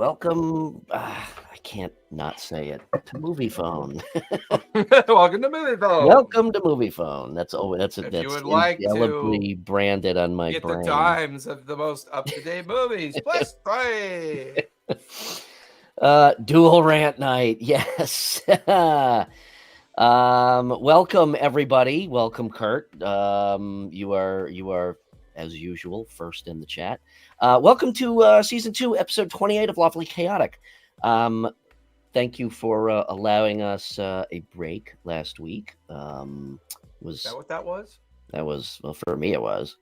welcome. I can't not say it. To Movie Phone. Welcome to Movie Phone. Welcome to Movie Phone. That's If you would like to indelibly branded on my get brain. the times of the most up-to-date movies, plus play. Dual rant night. Yes. Welcome everybody. Welcome Kurt. You are as usual first in the chat. Welcome to season 2, episode 28 of Lawfully Chaotic. Thank you for allowing us a break last week. Is that what that was? That was, well, for me it was.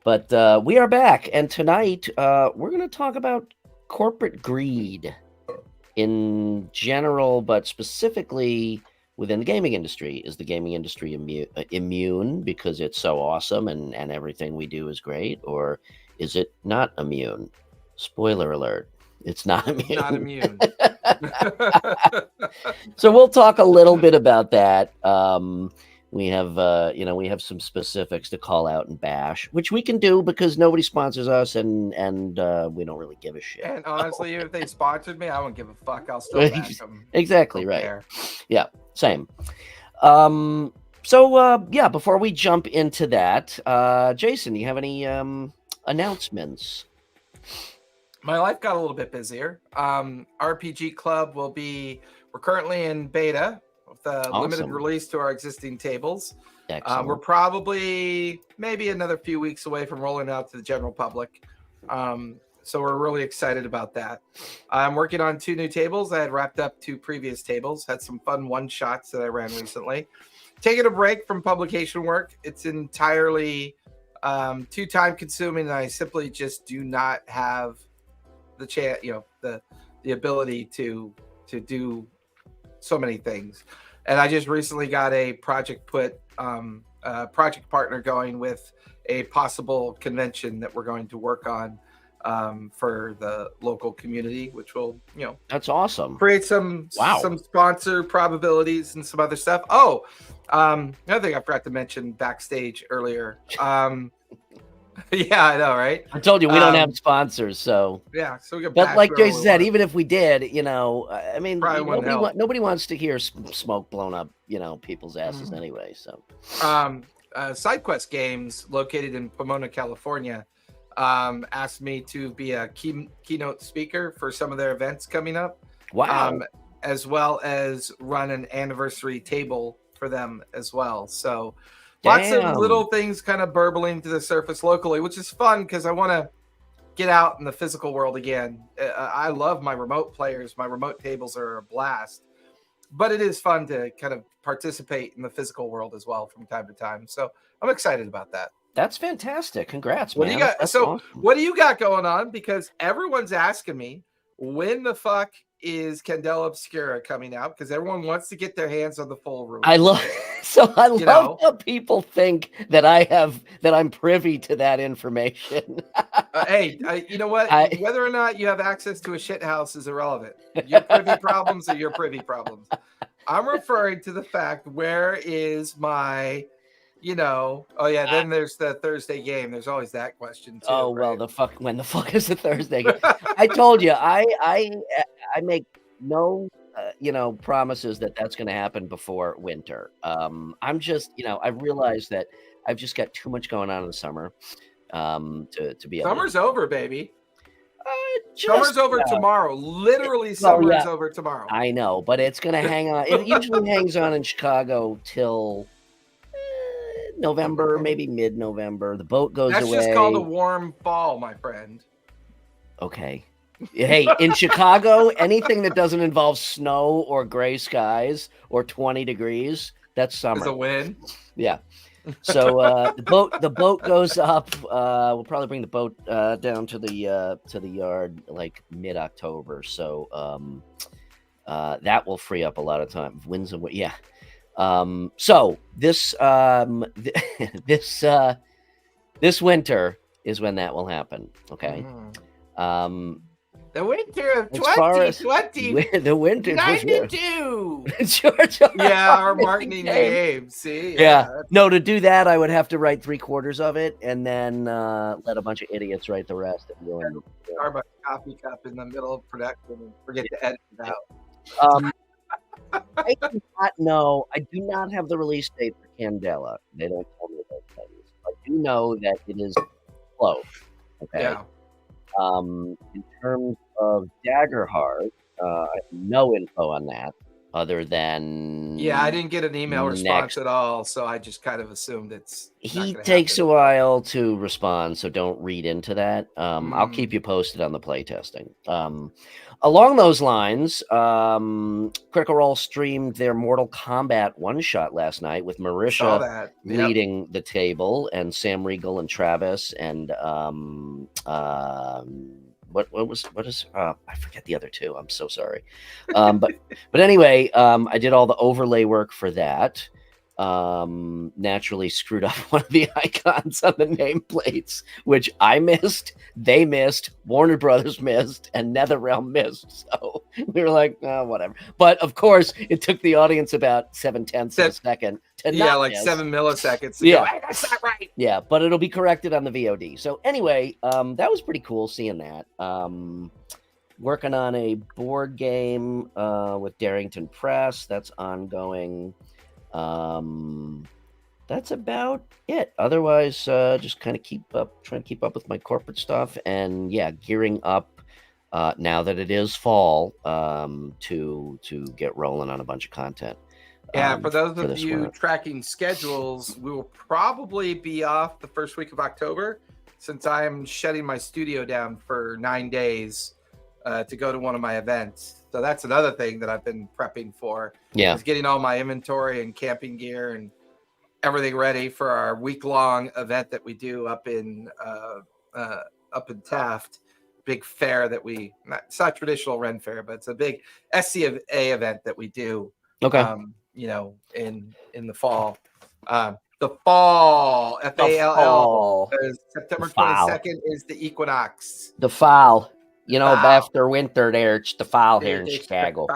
But we are back, and tonight we're going to talk about corporate greed in general, but specifically within the gaming industry. Is the gaming industry immune because it's so awesome and everything we do is great, or is it not immune? Spoiler alert. It's not immune. Not immune. So we'll talk a little bit about that. We have, we have some specifics to call out and bash, which we can do because nobody sponsors us, and we don't really give a shit. And honestly, if they sponsored me, I wouldn't give a fuck. I'll still back them. Exactly right. There. Yeah, same. So before we jump into that, Jason, you have any announcements? My life got a little bit busier. RPG Club we're currently in beta with a limited release to our existing tables. We're probably maybe another few weeks away from rolling out to the general public. So we're really excited about that. I'm working on 2 new tables. I had wrapped up 2 previous tables, had some fun one-shots that I ran recently. Taking a break from publication work. It's entirely too time consuming, and I simply just do not have the chance, the ability to do so many things. And I just recently got a project partner going with a possible convention that we're going to work on for the local community, which will, that's awesome. Create some sponsor probabilities and some other stuff. Another thing I forgot to mention backstage earlier. Yeah, I know, right? I told you we don't have sponsors, so yeah. So we but like Jason said, even if we did, I mean, nobody wants to hear smoke blown up, people's asses anyway. So, SideQuest Games, located in Pomona, California, asked me to be a keynote speaker for some of their events coming up. Wow! As well as run an anniversary table for them as well. So. Damn. Lots of little things kind of burbling to the surface locally, which is fun because I want to get out in the physical world again. I love my remote players. My remote tables are a blast, but it is fun to kind of participate in the physical world as well from time to time. So I'm excited about that. That's fantastic. Congrats, man. What do you got? Awesome. What do you got going on? Because everyone's asking me, when the fuck is Candela Obscura coming out? Because everyone wants to get their hands on the full room. I love how people think that I'm privy to that information. Hey, you know what? Whether or not you have access to a shit house is irrelevant. Your privy problems are your privy problems. I'm referring to the fact, where is my, then there's the Thursday game. There's always that question too. Oh, well, right? When the fuck is the Thursday game? I told you, I make no promises that that's going to happen before winter. I'm just, I realize that I've just got too much going on in the summer to be able Summer's over, baby. Summer's over tomorrow. Literally, summer's over tomorrow. I know, but it's going to hang on. It usually hangs on in Chicago till November, maybe mid-November. The boat goes away. That's just called a warm fall, my friend. Okay. Hey, in Chicago, anything that doesn't involve snow or gray skies or 20 degrees, that's summer. It's a win. Yeah. So the boat goes up. We'll probably bring the boat down to the yard like mid-October. So that will free up a lot of time. Winds and yeah. So this this winter is when that will happen. Okay. The winter of 2020. The winter 92. George Yeah, our marketing game. See, yeah. No, to do that, I would have to write 3/4 of it, and then let a bunch of idiots write the rest. And Starbucks coffee cup in the middle of production and forget to edit it out. I do not know. I do not have the release date for Candela. They don't tell me those things. I do know that it is close. Okay. Yeah. In terms of Daggerheart, I have no info on that other than I didn't get an email response at all, so I just kind of assumed he takes a while to respond, so don't read into that. I'll keep you posted on the playtesting. Along those lines, Critical Role streamed their Mortal Kombat one-shot last night with Marisha leading the table, and Sam Riegel and Travis, and what is I forget the other two. I'm so sorry. But anyway, I did all the overlay work for that. Naturally screwed up one of the icons on the nameplates, which I missed, they missed, Warner Brothers missed, and NetherRealm missed. So we were like, oh, whatever. But of course, it took the audience about 0.7 of a second to like miss. 7 milliseconds. To go, hey, that's not right. Yeah, but it'll be corrected on the VOD. So anyway, that was pretty cool seeing that. Working on a board game with Darrington Press. That's ongoing. That's about it. Otherwise, just kind of trying to keep up with my corporate stuff, and gearing up now that it is fall to get rolling on a bunch of content. For those of you tracking schedules, we will probably be off the first week of October, since I'm shutting my studio down for 9 days to go to one of my events. So that's another thing that I've been prepping for. Yeah, is getting all my inventory and camping gear and everything ready for our week-long event that we do up in Taft. Big fair that it's not traditional Ren fair, but it's a big SCA event that we do. Okay. In the fall. The fall, FALL. September 22nd is the equinox. The fall. After winter there, it's the fall here in Chicago.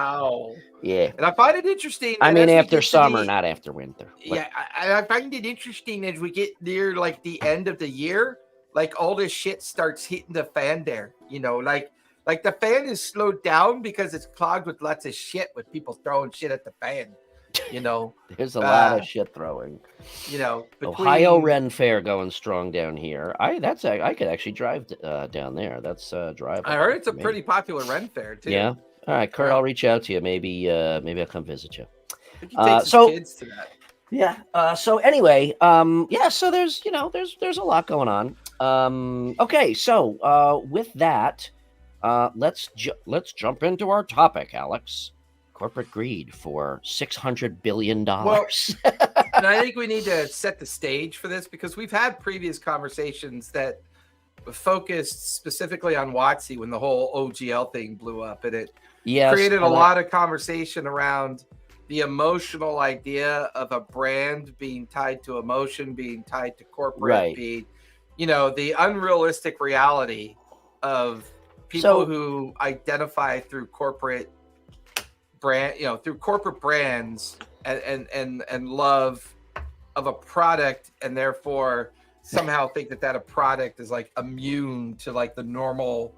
Yeah. And I find it interesting. I mean, after summer, not after winter. Yeah, I find it interesting as we get near like the end of the year, like all this shit starts hitting the fan there. Like the fan is slowed down because it's clogged with lots of shit with people throwing shit at the fan. There's a lot of shit throwing. Ohio Ren Fair going strong down here. I could actually drive down there. That's drivable. I heard it's a pretty popular Ren Fair too. Yeah. All right, Kurt, I'll reach out to you. Maybe I'll come visit you. I think you take some kids to that. Yeah. So anyway, so there's a lot going on. Okay. So with that, let's jump into our topic, Alex. Corporate greed for $600 billion. Well, and I think we need to set the stage for this, because we've had previous conversations that focused specifically on WotC when the whole OGL thing blew up, and it created a lot of conversation around the emotional idea of a brand being tied to emotion, being tied to corporate, being, the unrealistic reality of people who identify through corporate brand, through corporate brands and love of a product, and therefore somehow think that a product is like immune to like the normal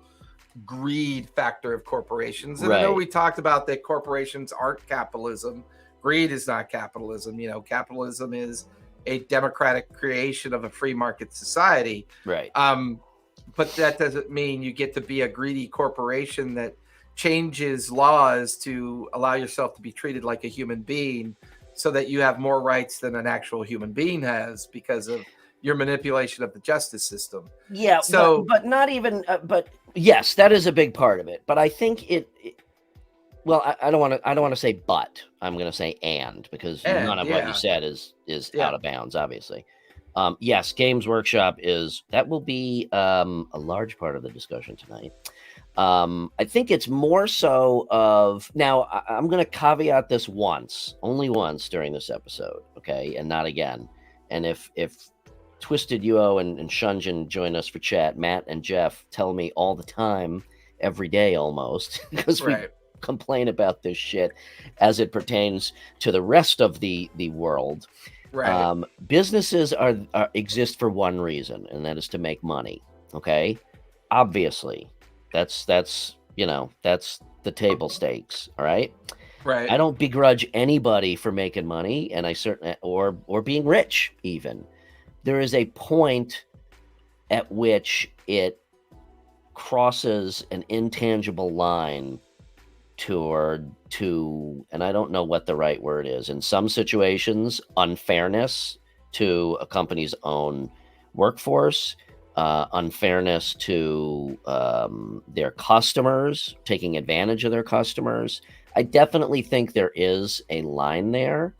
greed factor of corporations. And I know we talked about that corporations aren't capitalism. Greed is not capitalism. Capitalism is a democratic creation of a free market society. Right. But that doesn't mean you get to be a greedy corporation that changes laws to allow yourself to be treated like a human being, so that you have more rights than an actual human being has because of your manipulation of the justice system. Yeah. So, but not even. But yes, that is a big part of it. But I think well, I don't want to say but. I'm going to say and, because none of what you said is out of bounds, obviously. Yes, Games Workshop will be a large part of the discussion tonight. I think it's more so of, now I'm going to caveat this only once during this episode, okay, and not again. And if Twisted UO and Shunjin join us for chat, Matt and Jeff tell me all the time, every day almost, because complain about this shit as it pertains to the rest of the world. Right. Businesses are exist for one reason, and that is to make money. Okay, obviously, that's that's the table stakes. All right. Right. I don't begrudge anybody for making money, and I certainly or being rich even. There is a point at which it crosses an intangible line to and I don't know what the right word is. In some situations, unfairness to a company's own workforce, unfairness to their customers, taking advantage of their customers. I definitely think there is a line there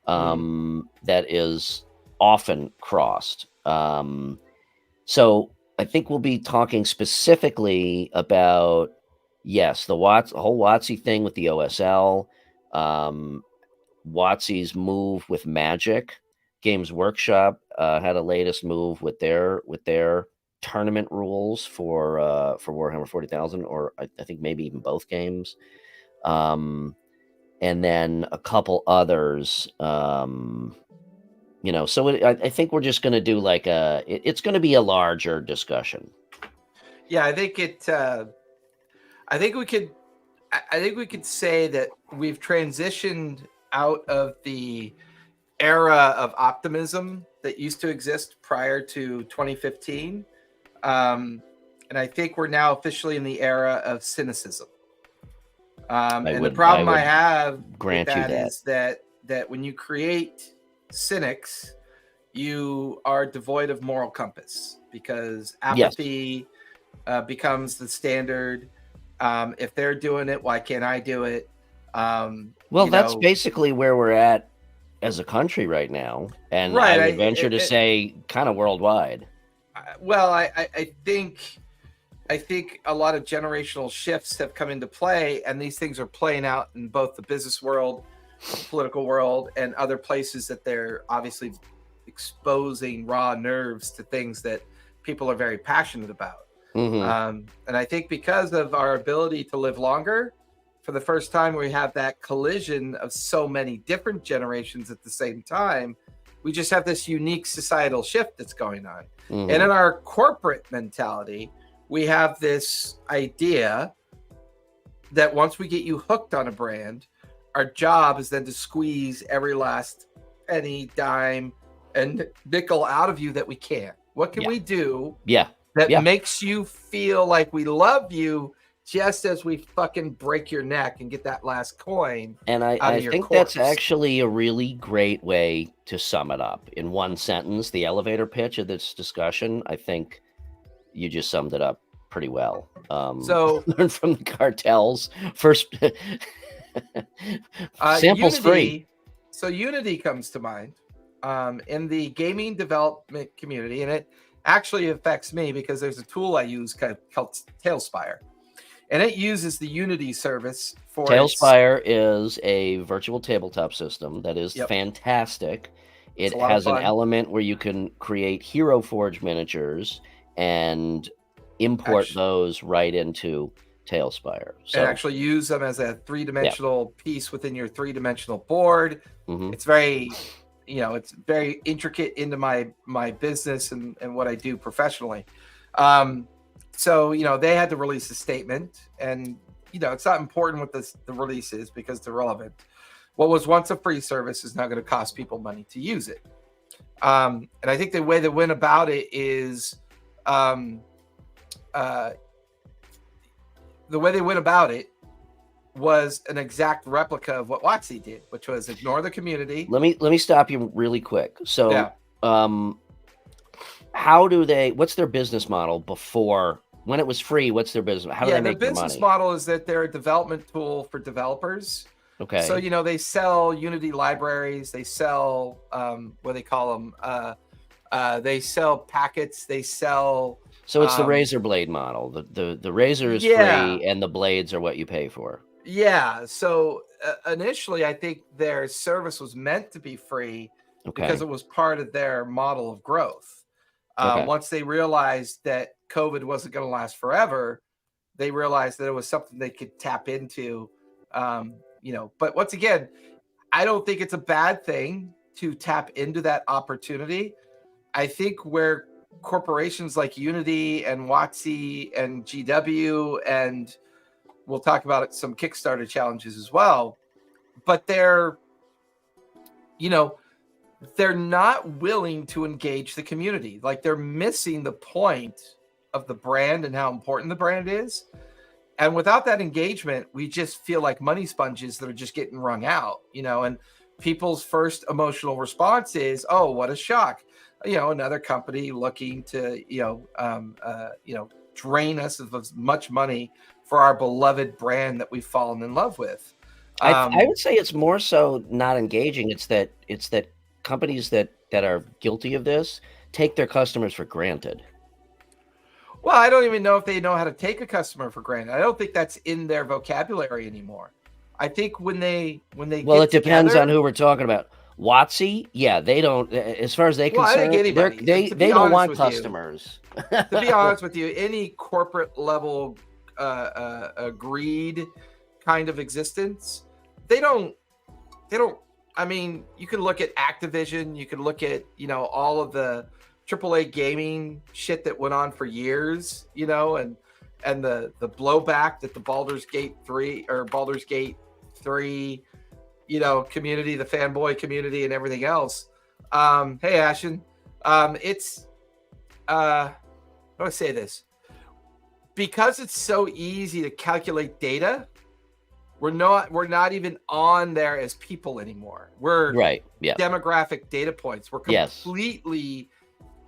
that is often crossed. So I think we'll be talking specifically about, yes, the whole WotC thing with the OSL, WotC's move with Magic. Games Workshop had a latest move with their tournament rules for Warhammer 40,000, or I think maybe even both games. And then a couple others. So I think we're just going to do like it's going to be a larger discussion. Yeah, I think we could say that we've transitioned out of the era of optimism that used to exist prior to 2015. And I think we're now officially in the era of cynicism. The problem I have with that is that when you create cynics, you are devoid of moral compass, because apathy becomes the standard. If they're doing it, why can't I do it? That's basically where we're at as a country right now, and right, I would venture to say kind of worldwide. Well, I think a lot of generational shifts have come into play, and these things are playing out in both the business world, the political world, and other places that they're obviously exposing raw nerves to things that people are very passionate about. And I think because of our ability to live longer, for the first time we have that collision of so many different generations at the same time. We just have this unique societal shift that's going on. And in our corporate mentality, we have this idea that once we get you hooked on a brand, our job is then to squeeze every last penny, dime, and nickel out of you that we can. What can we do that makes you feel like we love you, just as we fucking break your neck and get that last coin? And I think that's actually a really great way to sum it up in one sentence. The elevator pitch of this discussion, I think you just summed it up pretty well. So learn from the cartels first. Samples Unity, free. So Unity comes to mind in the gaming development community, and it actually affects me because there's a tool I use called Tailspire, and it uses the Unity service for Tailspire is a virtual tabletop system that is fantastic. It has an element where you can create Hero Forge miniatures and import those right into Tailspire. So, and actually use them as a three-dimensional piece within your three-dimensional board. It's very, it's very intricate into my business and what I do professionally. So, they had to release a statement, and, it's not important what the release is because they're relevant. What was once a free service is now going to cost people money to use it. And I think the way they went about it is, the way they went about it was an exact replica of what WotC did, which was ignore the community. Let me stop you really quick. So, what's their business model before, when it was free? What's their business? How do they make their money? The business model is that they're a development tool for developers. Okay. So, they sell Unity libraries. They sell, what do they call them? They sell packets. They sell. So it's the razor blade model. The razor is free, and the blades are what you pay for. Yeah. So initially, I think their service was meant to be free because it was part of their model of growth. Once they realized that COVID wasn't going to last forever, they realized that it was something they could tap into But once again, I don't think it's a bad thing to tap into that opportunity. I think where corporations like Unity and WotC and GW, and we'll talk about some Kickstarter challenges as well, but they're not willing to engage the community. Like, they're missing the point of the brand and how important the brand is. And without that engagement, we just feel like money sponges that are just getting wrung out, and people's first emotional response is, oh, what a shock. Another company looking to, drain us of as much money for our beloved brand that we've fallen in love with. I would say it's more so not engaging. It's that companies that are guilty of this take their customers for granted. Well, I don't even know if they know how to take a customer for granted. I don't think that's in their vocabulary anymore. I think when they it depends on who we're talking about. WotC, yeah, they don't. As far as they concerned, they don't want customers. To be honest with you, any corporate level greed kind of existence, they don't. I mean, you can look at Activision, you can look at all of the AAA gaming shit that went on for years, and the blowback that the Baldur's Gate 3 community, the fanboy community, and everything else. Hey, Ashen, it's how do I say this? Because it's so easy to calculate data, we're not even on there as people anymore. We're demographic data points. We're completely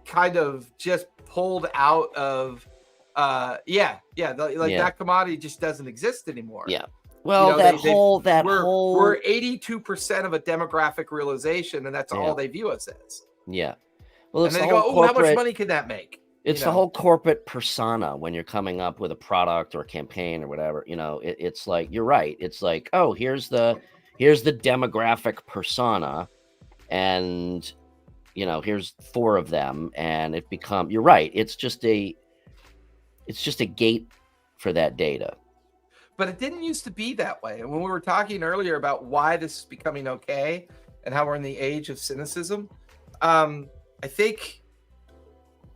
kind of just pulled out of that commodity just doesn't exist anymore. Yeah. Well, we're 82% of a demographic realization, and that's all they view us as. Yeah. Well, and then they go, oh, how much money can that make? It's the whole corporate persona when you're coming up with a product or a campaign or whatever. It's like, you're right. It's like, oh, here's the demographic persona, and here's 4 of them, and you're right. It's just a gate for that data. But it didn't used to be that way. And when we were talking earlier about why this is becoming okay and how we're in the age of cynicism, I think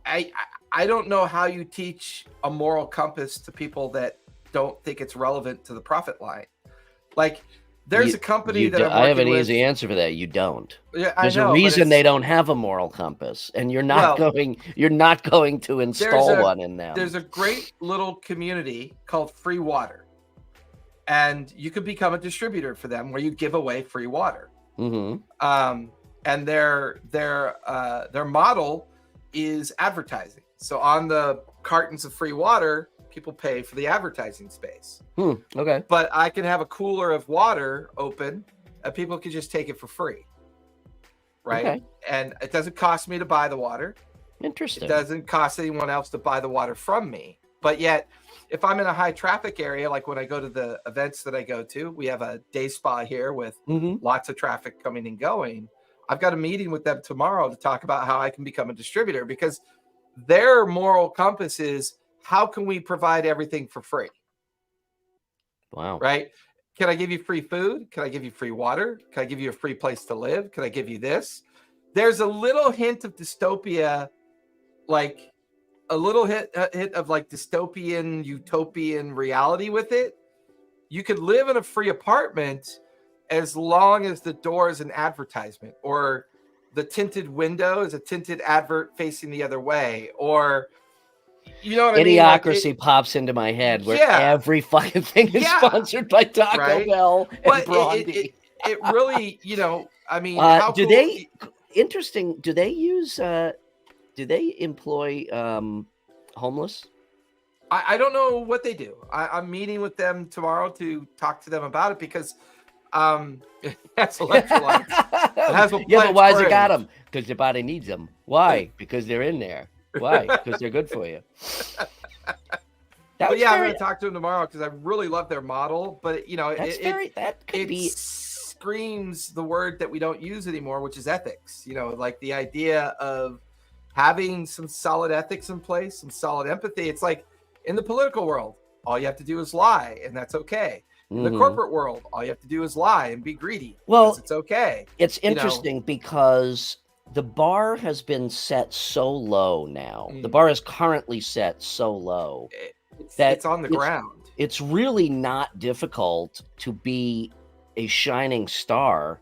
I don't know how you teach a moral compass to people that don't think it's relevant to the profit line. Like, there's a company that I have an easy answer for that. You don't. Yeah, there's a reason they don't have a moral compass, and you're not going to install one in them. There's a great little community called Free Water. And you could become a distributor for them, where you give away free water. Mm-hmm. And their model is advertising. So on the cartons of free water, people pay for the advertising space. Okay. But I can have a cooler of water open, and people can just take it for free. Right. Okay. And it doesn't cost me to buy the water. Interesting. It doesn't cost anyone else to buy the water from me. But yet, if I'm in a high traffic area, like when I go to the events that I go to, we have a day spa here with lots of traffic coming and going. I've got a meeting with them tomorrow to talk about how I can become a distributor, because their moral compass is, how can we provide everything for free? Wow. Right? Can I give you free food? Can I give you free water? Can I give you a free place to live? Can I give you this? There's a little hint of dystopia, like a little hit of like dystopian, utopian reality with it. You could live in a free apartment as long as the door is an advertisement, or the tinted window is a tinted advert facing the other way, or what Idiocracy pops into my head, where every fucking thing is sponsored by Taco Bell and Brondi. It really, I mean, interesting. Do they use? Do they employ homeless? I don't know what they do. I'm meeting with them tomorrow to talk to them about it, because that's electrolytes. But why's it got them? Because your body needs them. Why? Because they're in there. Why? Because they're good for you. I'm going to talk to them tomorrow, because I really love their model. But it screams the word that we don't use anymore, which is ethics. Like the idea of having some solid ethics in place, some solid empathy. It's like in the political world, all you have to do is lie, and that's okay. In the corporate world, all you have to do is lie and be greedy. Well, it's okay. It's interesting because the bar has been set so low now. The bar is currently set so low that it's on the ground. It's really not difficult to be a shining star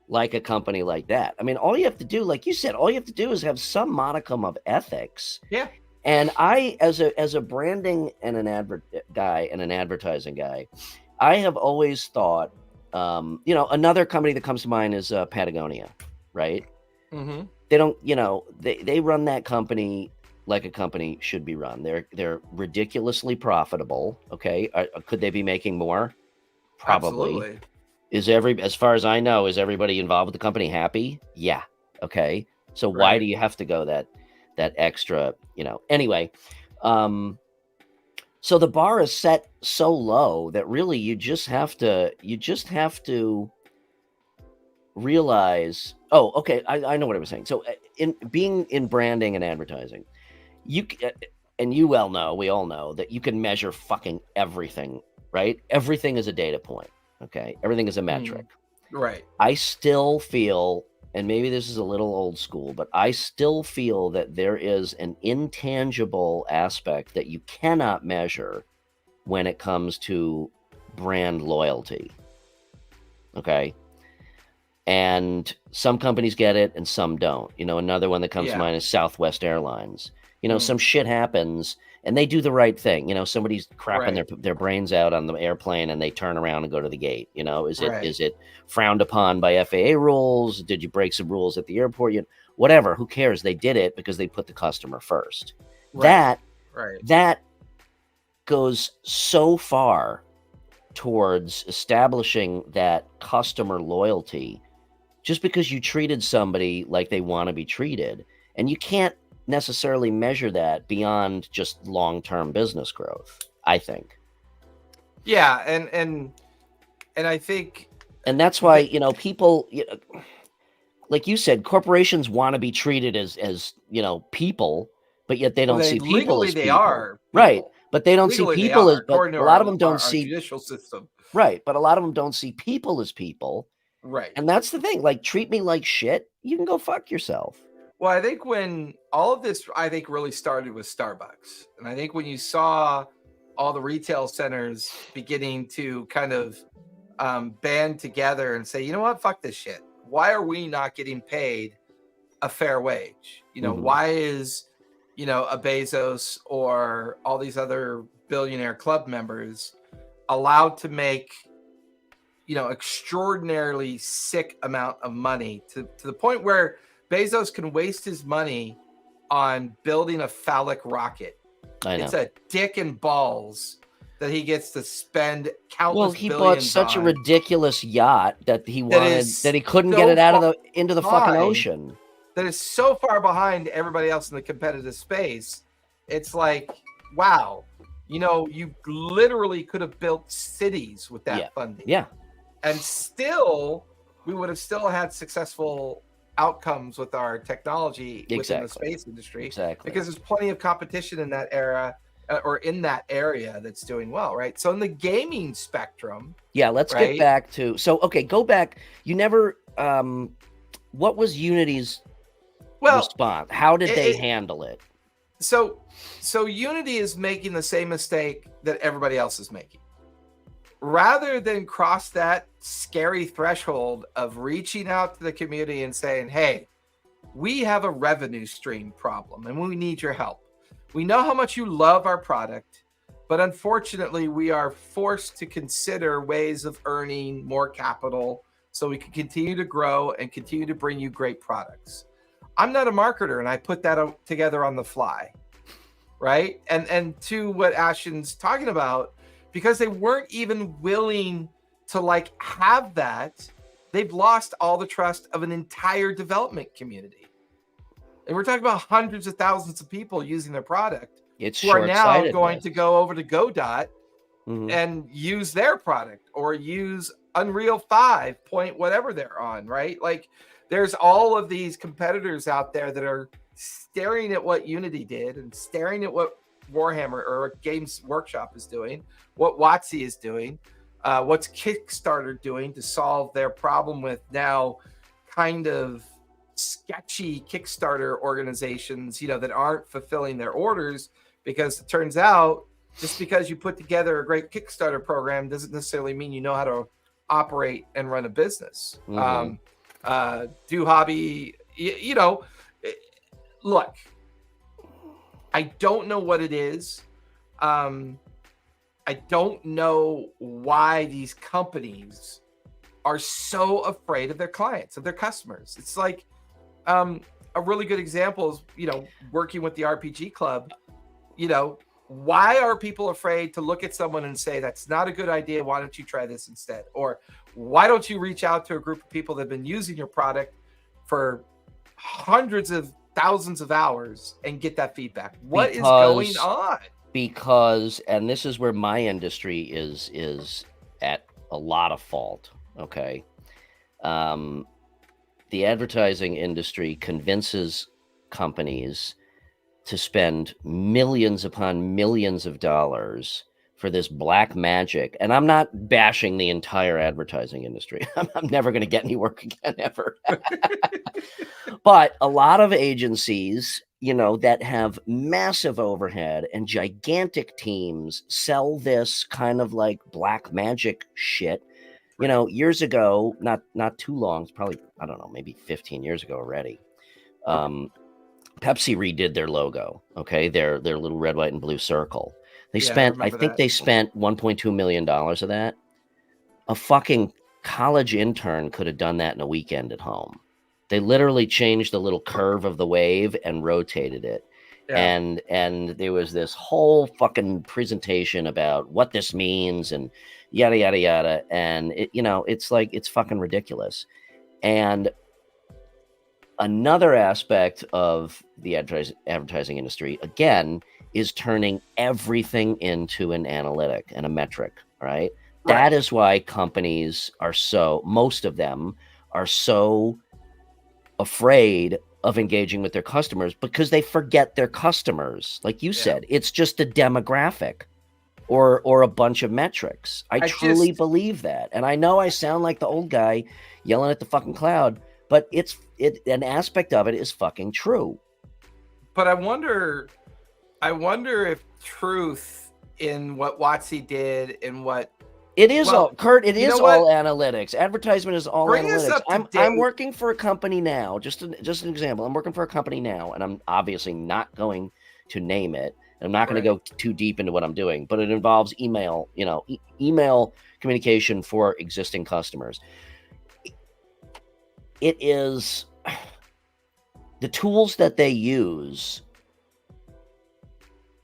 like a company like that. I mean, all you have to do, like you said, all you have to do is have some modicum of ethics. Yeah. And I, as a branding and an advertising guy, I have always thought, another company that comes to mind is Patagonia, right? Mm-hmm. They don't, they run that company like a company should be run. They're ridiculously profitable. Okay, could they be making more? Probably. Absolutely. As far as I know, is everybody involved with the company happy? Yeah. Okay. So why do you have to go that extra? Anyway. So the bar is set so low that really you just have to realize. Oh, okay. I know what I was saying. So in branding and advertising, and we all know that you can measure fucking everything, right? Everything is a data point. Okay. Everything is a metric. Right. I still feel, and maybe this is a little old school, but I still feel that there is an intangible aspect that you cannot measure when it comes to brand loyalty. Okay. And some companies get it and some don't. Another one that comes to mind is Southwest Airlines. Some shit happens and they do the right thing. Somebody's crapping their brains out on the airplane and they turn around and go to the gate. Is it frowned upon by FAA rules? Did you break some rules at the airport? Whatever, who cares? They did it because they put the customer first. That goes so far towards establishing that customer loyalty just because you treated somebody like they want to be treated. And you can't necessarily measure that beyond just long-term business growth, I think. Yeah, and I think, and that's why people, like you said, corporations want to be treated as people, but yet they don't see people legally as they people. are people. Right, but they don't legally see people as. But a lot of them don't our see judicial system. Right, but a lot of them don't see people as people. Right, and that's the thing. Like, treat me like shit. You can go fuck yourself. Well, I think when all of this, really started with Starbucks. And I think when you saw all the retail centers beginning to kind of band together and say, you know what, fuck this shit. Why are we not getting paid a fair wage? Why is, a Bezos or all these other billionaire club members allowed to make, extraordinarily sick amount of money to the point where Bezos can waste his money on building a phallic rocket. I know. It's a dick and balls that he gets to spend countless. Well, he bought such a ridiculous yacht that he couldn't get it out into the fucking ocean. That is so far behind everybody else in the competitive space. It's like, wow, you literally could have built cities with that funding. Yeah. And still, we would have still had successful outcomes with our technology within the space industry. Exactly. Because there's plenty of competition in that era or in that area that's doing well, right? So in the gaming spectrum. Yeah, let's get back to, go back. You never, what was Unity's response? How did they handle it? So Unity is making the same mistake that everybody else is making. Rather than cross that scary threshold of reaching out to the community and saying, hey, we have a revenue stream problem and we need your help. We know how much you love our product, but unfortunately we are forced to consider ways of earning more capital so we can continue to grow and continue to bring you great products. I'm not a marketer and I put that together on the fly, right? And to what Ashton's talking about, because they weren't even willing to have that, they've lost all the trust of an entire development community. And we're talking about hundreds of thousands of people using their product who are now going to go over to Godot and use their product or use Unreal 5 point whatever they're on, right? Like, there's all of these competitors out there that are staring at what Unity did and staring at what Warhammer or Games Workshop is doing, what WotC is doing, What's Kickstarter doing to solve their problem with now kind of sketchy Kickstarter organizations, that aren't fulfilling their orders? Because it turns out just because you put together a great Kickstarter program doesn't necessarily mean you know how to operate and run a business. Do hobby, look, I don't know what it is. I don't know why these companies are so afraid of their clients, of their customers. It's like a really good example is, working with the RPG Club. Why are people afraid to look at someone and say, that's not a good idea, why don't you try this instead? Or why don't you reach out to a group of people that have been using your product for hundreds of thousands of hours and get that feedback? What is going on? Because, and this is where my industry is at a lot of fault, okay? The advertising industry convinces companies to spend millions upon millions of dollars for this black magic. And I'm not bashing the entire advertising industry. I'm never going to get any work again, ever. But a lot of agencies, that have massive overhead and gigantic teams sell this kind of like black magic shit. Years ago, not too long, it's probably, I don't know, maybe 15 years ago already. Pepsi redid their logo, okay? Their little red, white, and blue circle. They spent, I think they spent $1.2 million of that. A fucking college intern could have done that in a weekend at home. They literally changed the little curve of the wave and rotated it. Yeah. And there was this whole fucking presentation about what this means and yada, yada, yada. And it's like, it's fucking ridiculous. And another aspect of the advertising industry, again, is turning everything into an analytic and a metric, right? That is why companies most of them are so afraid of engaging with their customers, because they forget their customers. Like you said, it's just a demographic or a bunch of metrics. I truly believe that. And I know I sound like the old guy yelling at the fucking cloud, but an aspect of it is fucking true. But I wonder if truth in what WotC did and what it is all, Kurt, it is all analytics. Advertisement is all analytics. I'm working for a company now, just an example. I'm working for a company now, and I'm obviously not going to name it. I'm not going to go too deep into what I'm doing, but it involves email, email communication for existing customers. It is the tools that they use.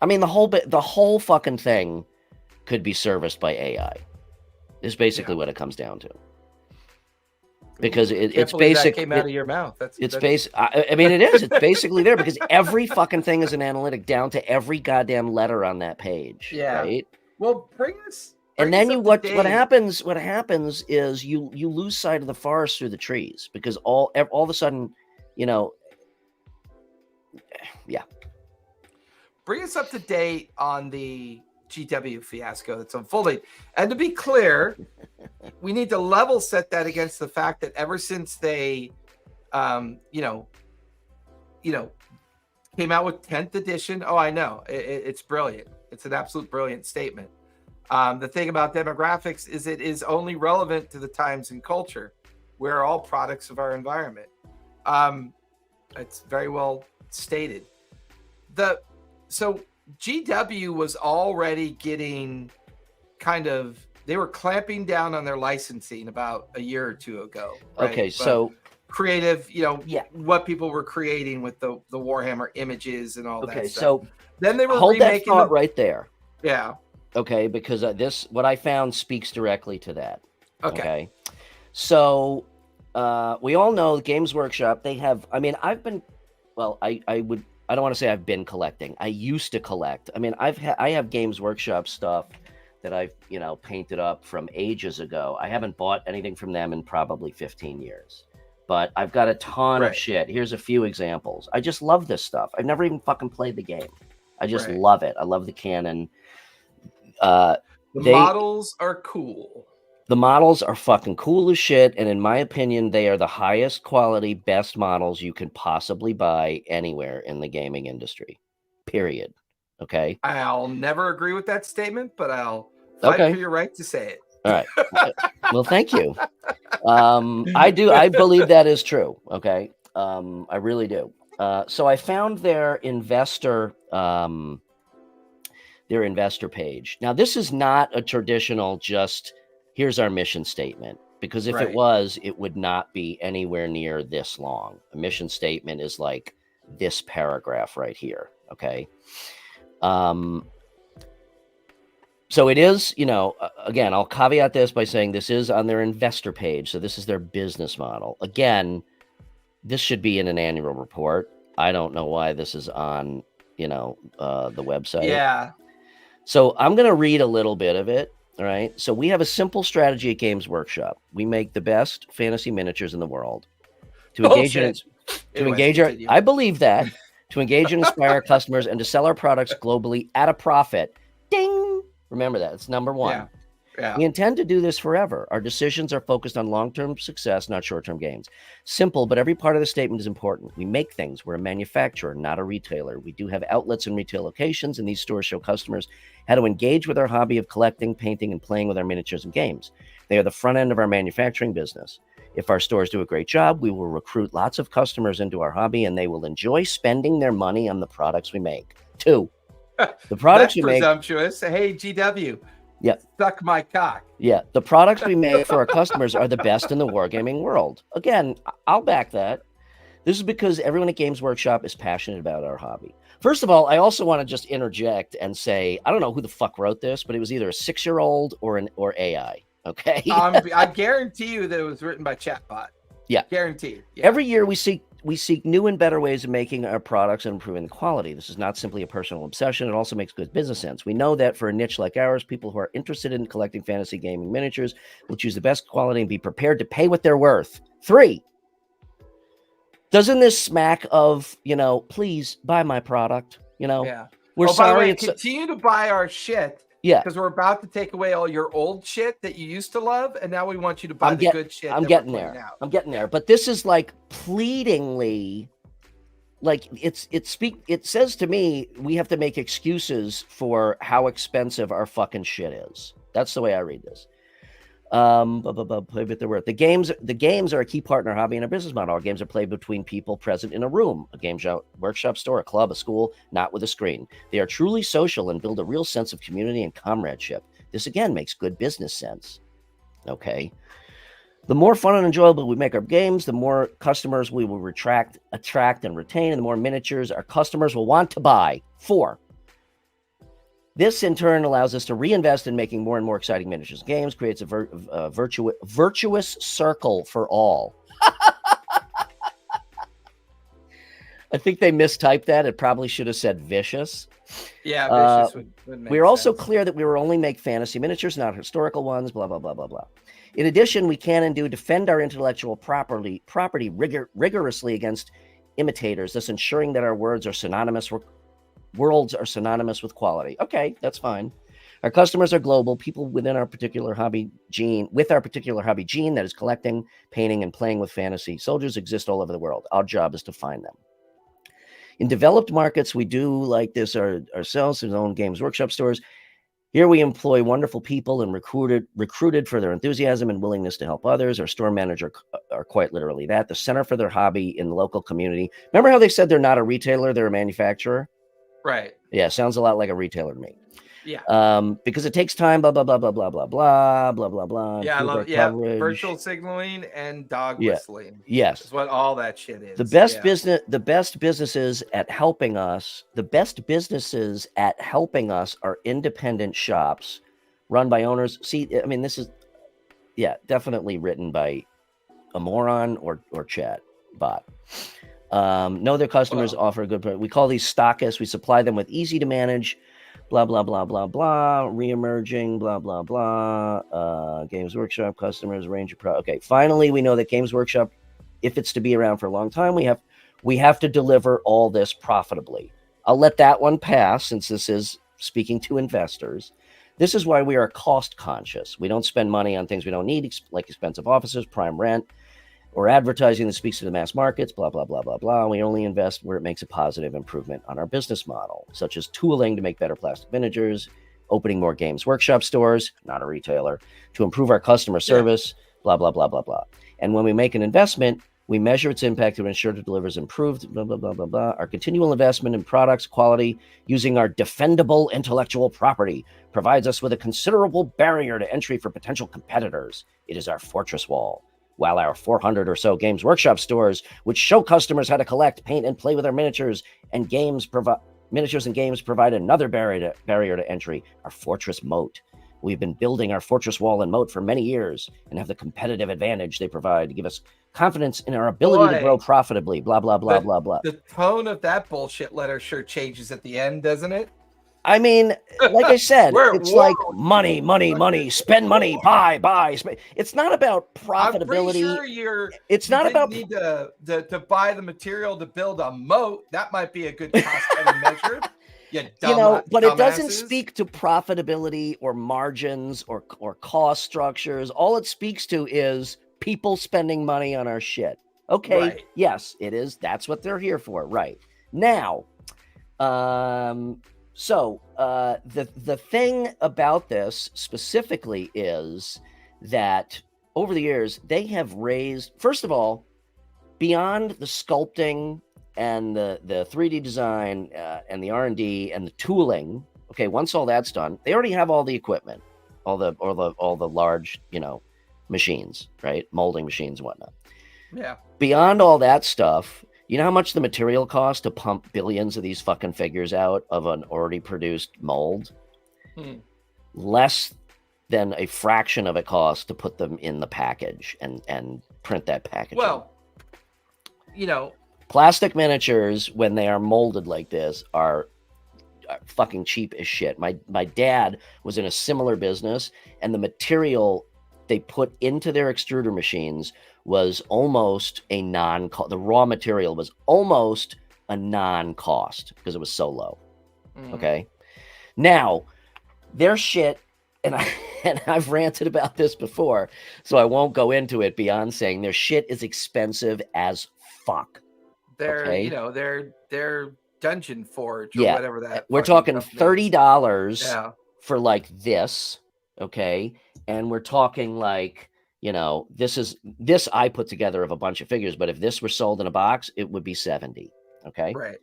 I mean, the whole fucking thing could be serviced by AI. Is basically what it comes down to. Because it's basic. That came out of your mouth. It's basic. I mean, it is. It's basically there because every fucking thing is an analytic down to every goddamn letter on that page. Yeah. Right. Well, and then what happens? What happens is you lose sight of the forest through the trees, because all of a sudden, yeah. Bring us up to date on the GW fiasco that's unfolding. And to be clear, we need to level set that against the fact that ever since they, came out with 10th edition. Oh, I know. It's brilliant. It's an absolute brilliant statement. The thing about demographics is it is only relevant to the times and culture. We're all products of our environment. It's very well stated. So GW was already getting they were clamping down on their licensing about a year or two ago. Right? Okay, so creative, what people were creating with the Warhammer images and all that stuff. Okay, so then they were hold that thought right there. Yeah. Okay, because what I found speaks directly to that. Okay. So we all know Games Workshop, they have, I mean, I don't want to say I've been collecting. I used to collect. I mean, I have Games Workshop stuff that I've, painted up from ages ago. I haven't bought anything from them in probably 15 years. But I've got a ton of shit. Here's a few examples. I just love this stuff. I've never even fucking played the game. I just love it. I love the canon. The models are cool. The models are fucking cool as shit, and in my opinion, they are the highest quality, best models you can possibly buy anywhere in the gaming industry. Period. Okay? I'll never agree with that statement, but I'll fight for your right to say it. All right. Well, thank you. I believe that is true. Okay. I really do. So I found their investor page. Now, this is not a traditional just here's our mission statement, because if it was, it would not be anywhere near this long. A mission statement is like this paragraph right here. Okay. So it is, again, I'll caveat this by saying this is on their investor page. So this is their business model. Again, this should be in an annual report. I don't know why this is on, the website. Yeah. So I'm going to read a little bit of it. All right. So we have a simple strategy at Games Workshop. We make the best fantasy miniatures in the world. I believe that, to engage and inspire our customers and to sell our products globally at a profit. Ding. Remember that. It's number one. Yeah. We intend to do this forever. Our decisions are focused on long-term success, not short-term gains. Simple, but every part of the statement is important. We make things. We're a manufacturer, not a retailer. We do have outlets and retail locations, and these stores show customers how to engage with our hobby of collecting, painting, and playing with our miniatures and games. They are the front end of our manufacturing business. If our stores do a great job, we will recruit lots of customers into our hobby, and they will enjoy spending their money on the products we make. 2, the products we make. Presumptuous. Hey, GW. Yeah. Suck my cock. Yeah. The products we make for our customers are the best in the wargaming world. Again, I'll back that. This is because everyone at Games Workshop is passionate about our hobby. First of all, I also want to just interject and say, I don't know who the fuck wrote this, but it was either a 6-year-old or AI. Okay. I guarantee you that it was written by chatbot. Yeah. Guaranteed. Yeah. Every year we seek new and better ways of making our products and improving the quality. This is not simply a personal obsession. It also makes good business sense. We know that for a niche like ours, people who are interested in collecting fantasy gaming miniatures will choose the best quality and be prepared to pay what they're worth. 3, doesn't this smack of, please buy my product? Yeah. We're sorry. By the way, continue to buy our shit. Yeah. Because we're about to take away all your old shit that you used to love, and now we want you to buy the good shit. I'm getting there. But this is like pleadingly, like it says to me, we have to make excuses for how expensive our fucking shit is. That's the way I read this. Play with the word. The games are a key part in our hobby and our business model. Our games are played between people present in a room, a game workshop store, a club, a school, not with a screen. They are truly social and build a real sense of community and comradeship. This again makes good business sense. Okay. The more fun and enjoyable we make our games, the more customers we will attract and retain, and the more miniatures our customers will want to buy. 4. This, in turn, allows us to reinvest in making more and more exciting miniatures games, creates a virtuous circle for all. I think they mistyped that. It probably should have said vicious. Yeah, vicious would make We're sense. also clear that we will only make fantasy miniatures, not historical ones, blah, blah, blah, blah, blah. In addition, we can and do defend our intellectual property rigorously against imitators, thus ensuring that our worlds are synonymous with quality. Okay, that's fine. Our customers are global, people within our particular hobby gene, that is collecting, painting, and playing with fantasy. Soldiers exist all over the world. Our job is to find them. In developed markets, we do like this ourselves in our own Games Workshop stores. Here we employ wonderful people and recruited for their enthusiasm and willingness to help others. Our store manager are quite literally that, the center for their hobby in the local community. Remember how they said they're not a retailer, they're a manufacturer? Right. Yeah, sounds a lot like a retailer to me. Yeah. Because it takes time, blah, blah, blah, blah, blah, blah, blah, blah, blah, blah. Yeah, I love virtual signaling and dog whistling. Yes. Is what all that shit is. The best businesses at helping us are independent shops run by owners. See, I mean, this is definitely written by a moron or chat bot. Know their customers, offer a good price. We call these stockists. We supply them with easy to manage, blah, blah, blah, blah, blah, re-emerging, blah, blah, blah. Games Workshop customers, range of products. Okay, finally, we know that Games Workshop, if it's to be around for a long time, we have to deliver all this profitably. I'll let that one pass since this is speaking to investors. This is why we are cost conscious. We don't spend money on things we don't need, like expensive offices, prime rent, or advertising that speaks to the mass markets, blah, blah, blah, blah, blah. We only invest where it makes a positive improvement on our business model, such as tooling to make better plastic miniatures, opening more Games Workshop stores, not a retailer, to improve our customer service, blah, blah, blah, blah, blah. And when we make an investment, we measure its impact to ensure it delivers improved, blah, blah, blah, blah, blah. Our continual investment in products quality using our defendable intellectual property provides us with a considerable barrier to entry for potential competitors. It is our fortress wall. While our 400 or so Games Workshop stores, which show customers how to collect, paint, and play with our miniatures and games, provide another barrier to entry, our fortress moat. We've been building our fortress wall and moat for many years and have the competitive advantage they provide to give us confidence in our ability to grow profitably, blah, blah, blah, blah, blah. The tone of that bullshit letter sure changes at the end, doesn't it? I mean, like I said, it's like money, spend money, buy. Spend. It's not about profitability. I'm pretty sure it's not about need to buy the material to build a moat. That might be a good cost-cutting measure. But it doesn't speak to profitability or margins or cost structures. All it speaks to is people spending money on our shit. Okay, right. Yes, it is. That's what they're here for. Right. Now, So the thing about this specifically is that over the years, they have raised, first of all, beyond the sculpting and the 3D design and the R&D and the tooling. Okay, once all that's done, they already have all the equipment, all the large, machines, right? Molding machines and whatnot. Yeah. Beyond all that stuff, you know how much the material costs to pump billions of these fucking figures out of an already produced mold? Less than a fraction of it costs to put them in the package and print that package. Well, plastic miniatures, when they are molded like this, are fucking cheap as shit. My dad was in a similar business, and the material they put into their extruder machines was almost a non-cost. The raw material was almost a non-cost because it was so low. Okay. Now, their shit, and I've ranted about this before, so I won't go into it beyond saying their shit is expensive as fuck. They're Dungeon Forge or whatever that. We're talking $30 for like this, okay? And we're talking like, this I put together of a bunch of figures, but if this were sold in a box, it would be $70. Okay. Right.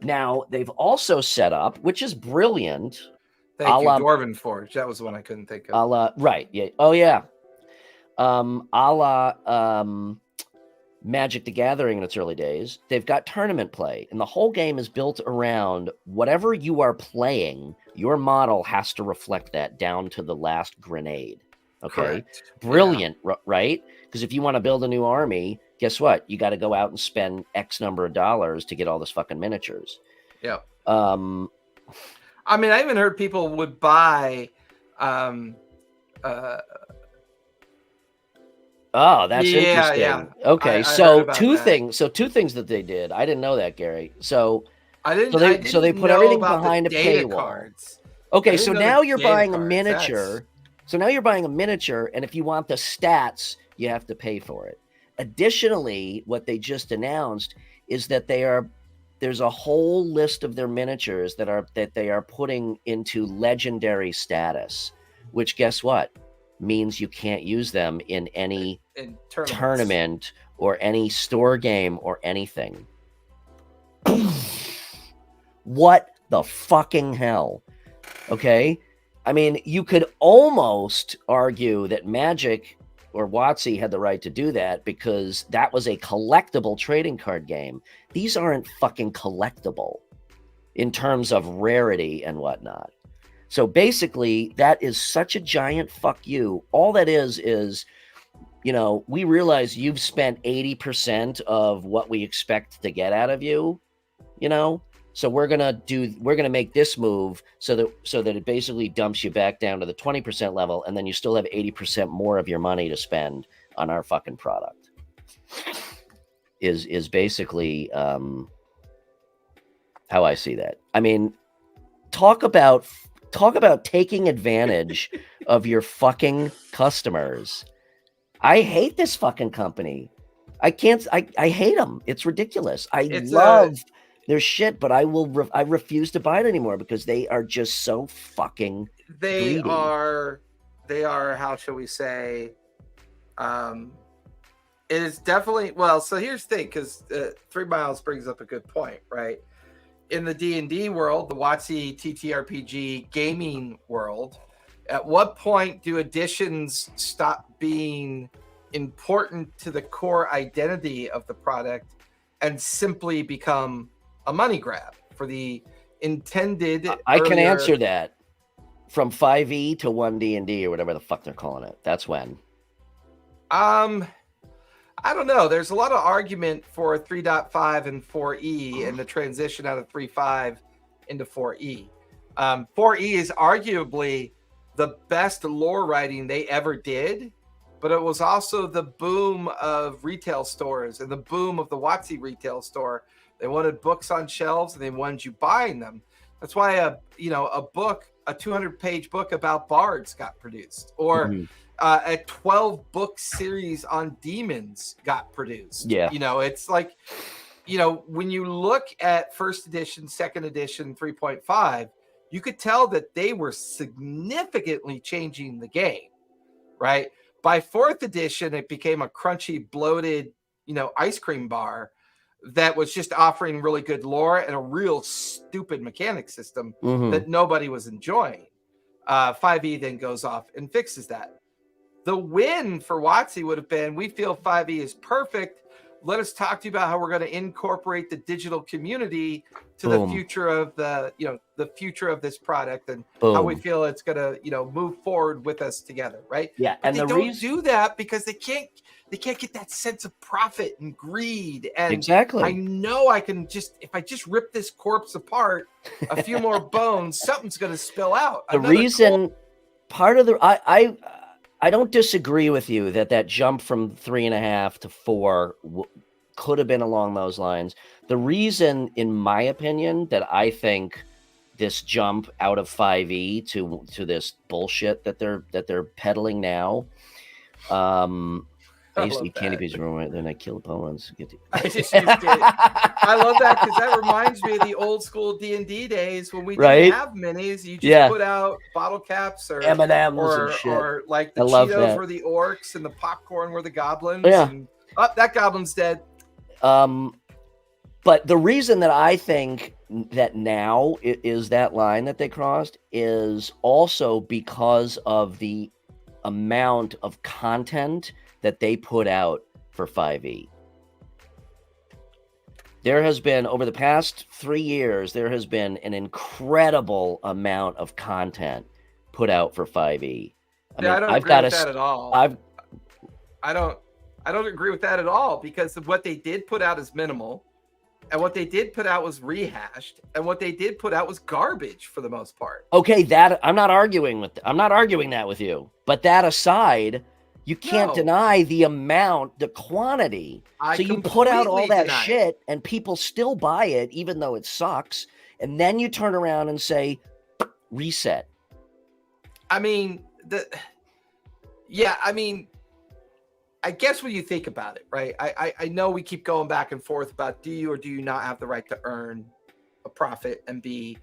Now they've also set up, which is brilliant. Thank you, Dwarven Forge. That was the one I couldn't think of. Right. Yeah. Oh yeah. Magic the Gathering in its early days. They've got tournament play, and the whole game is built around whatever you are playing. Your model has to reflect that down to the last grenade. Okay. Correct. Brilliant, right? Because if you want to build a new army, guess what? You got to go out and spend X number of dollars to get all this fucking miniatures. Yeah. I even heard people would buy oh, that's interesting. Yeah. Okay, so two things that they did. I didn't know that, Gary. So they put everything behind a paywall. Cards. Okay, so now you're buying a miniature. So now you're buying a miniature, and if you want the stats, you have to pay for it. Additionally, what they just announced is that there's a whole list of their miniatures that they are putting into legendary status, which guess what? Means you can't use them in any tournament or any store game or anything. What the fucking hell? Okay? I mean, you could almost argue that Magic or WotC had the right to do that because that was a collectible trading card game. These aren't fucking collectible in terms of rarity and whatnot. So basically, that is such a giant fuck you. All that is, we realize you've spent 80% of what we expect to get out of you, So we're gonna make this move so that it basically dumps you back down to the 20% level, and then you still have 80% more of your money to spend on our fucking product. Is basically how I see that. I mean, talk about talk about taking advantage of your fucking customers. I hate this fucking company. I hate them. It's ridiculous. I love their shit, but I refuse to buy it anymore because they are just so fucking greedy. They are, how shall we say, it is definitely, well, so here's the thing, because 3 Miles brings up a good point, right? In the D&D world, the WotC TTRPG gaming world, at what point do editions stop being important to the core identity of the product and simply become a money grab for the intended? I can answer that. From 5e to 1D&D or whatever the fuck they're calling it. That's when. I don't know. There's a lot of argument for 3.5 and 4e and the transition out of 3.5 into 4e. 4e is arguably the best lore writing they ever did, but it was also the boom of retail stores and the boom of the WotC retail store. They wanted books on shelves and they wanted you buying them. That's why a 200-page book about bards got produced, or a 12-book series on demons got produced. Yeah. It's like, when you look at first edition, second edition, 3.5, you could tell that they were significantly changing the game, right? By fourth edition, it became a crunchy, bloated, ice cream bar that was just offering really good lore and a real stupid mechanic system that nobody was enjoying. 5e then goes off and fixes that. The win for WotC would have been, we feel 5e is perfect. Let us talk to you about how we're going to incorporate the digital community to the future of the future of this product, and how we feel it's going to, move forward with us together, right? Yeah, but they don't do that because they can't get that sense of profit and greed. And exactly, I know I can if I just rip this corpse apart, a few more bones, something's going to spill out. Part of the I don't disagree with you that jump from 3.5 to 4 could have been along those lines. The reason, in my opinion, that I think this jump out of 5e to this bullshit that they're peddling now, I used to eat candy pieces from then I kill opponents. I just used it. I love that because that reminds me of the old school D&D days when we didn't have minis. You just put out bottle caps or M&Ms and shit. Or like the Cheetos were the orcs and the popcorn were the goblins. Yeah. And, that goblin's dead. But the reason that I think that now is that line that they crossed is also because of the amount of content that they put out for 5e. There has been, over the past 3 years, there has been an incredible amount of content put out for 5e. I don't agree with that at all. I don't agree with that at all, because what they did put out is minimal, and what they did put out was rehashed, and what they did put out was garbage for the most part. Okay, I'm not arguing that with you. But that aside, you can't deny the amount, the quantity. So you put out all that shit and people still buy it, even though it sucks. And then you turn around and say, reset. I mean, I guess when you think about it, right? I know we keep going back and forth about do you or do you not have the right to earn a profit and be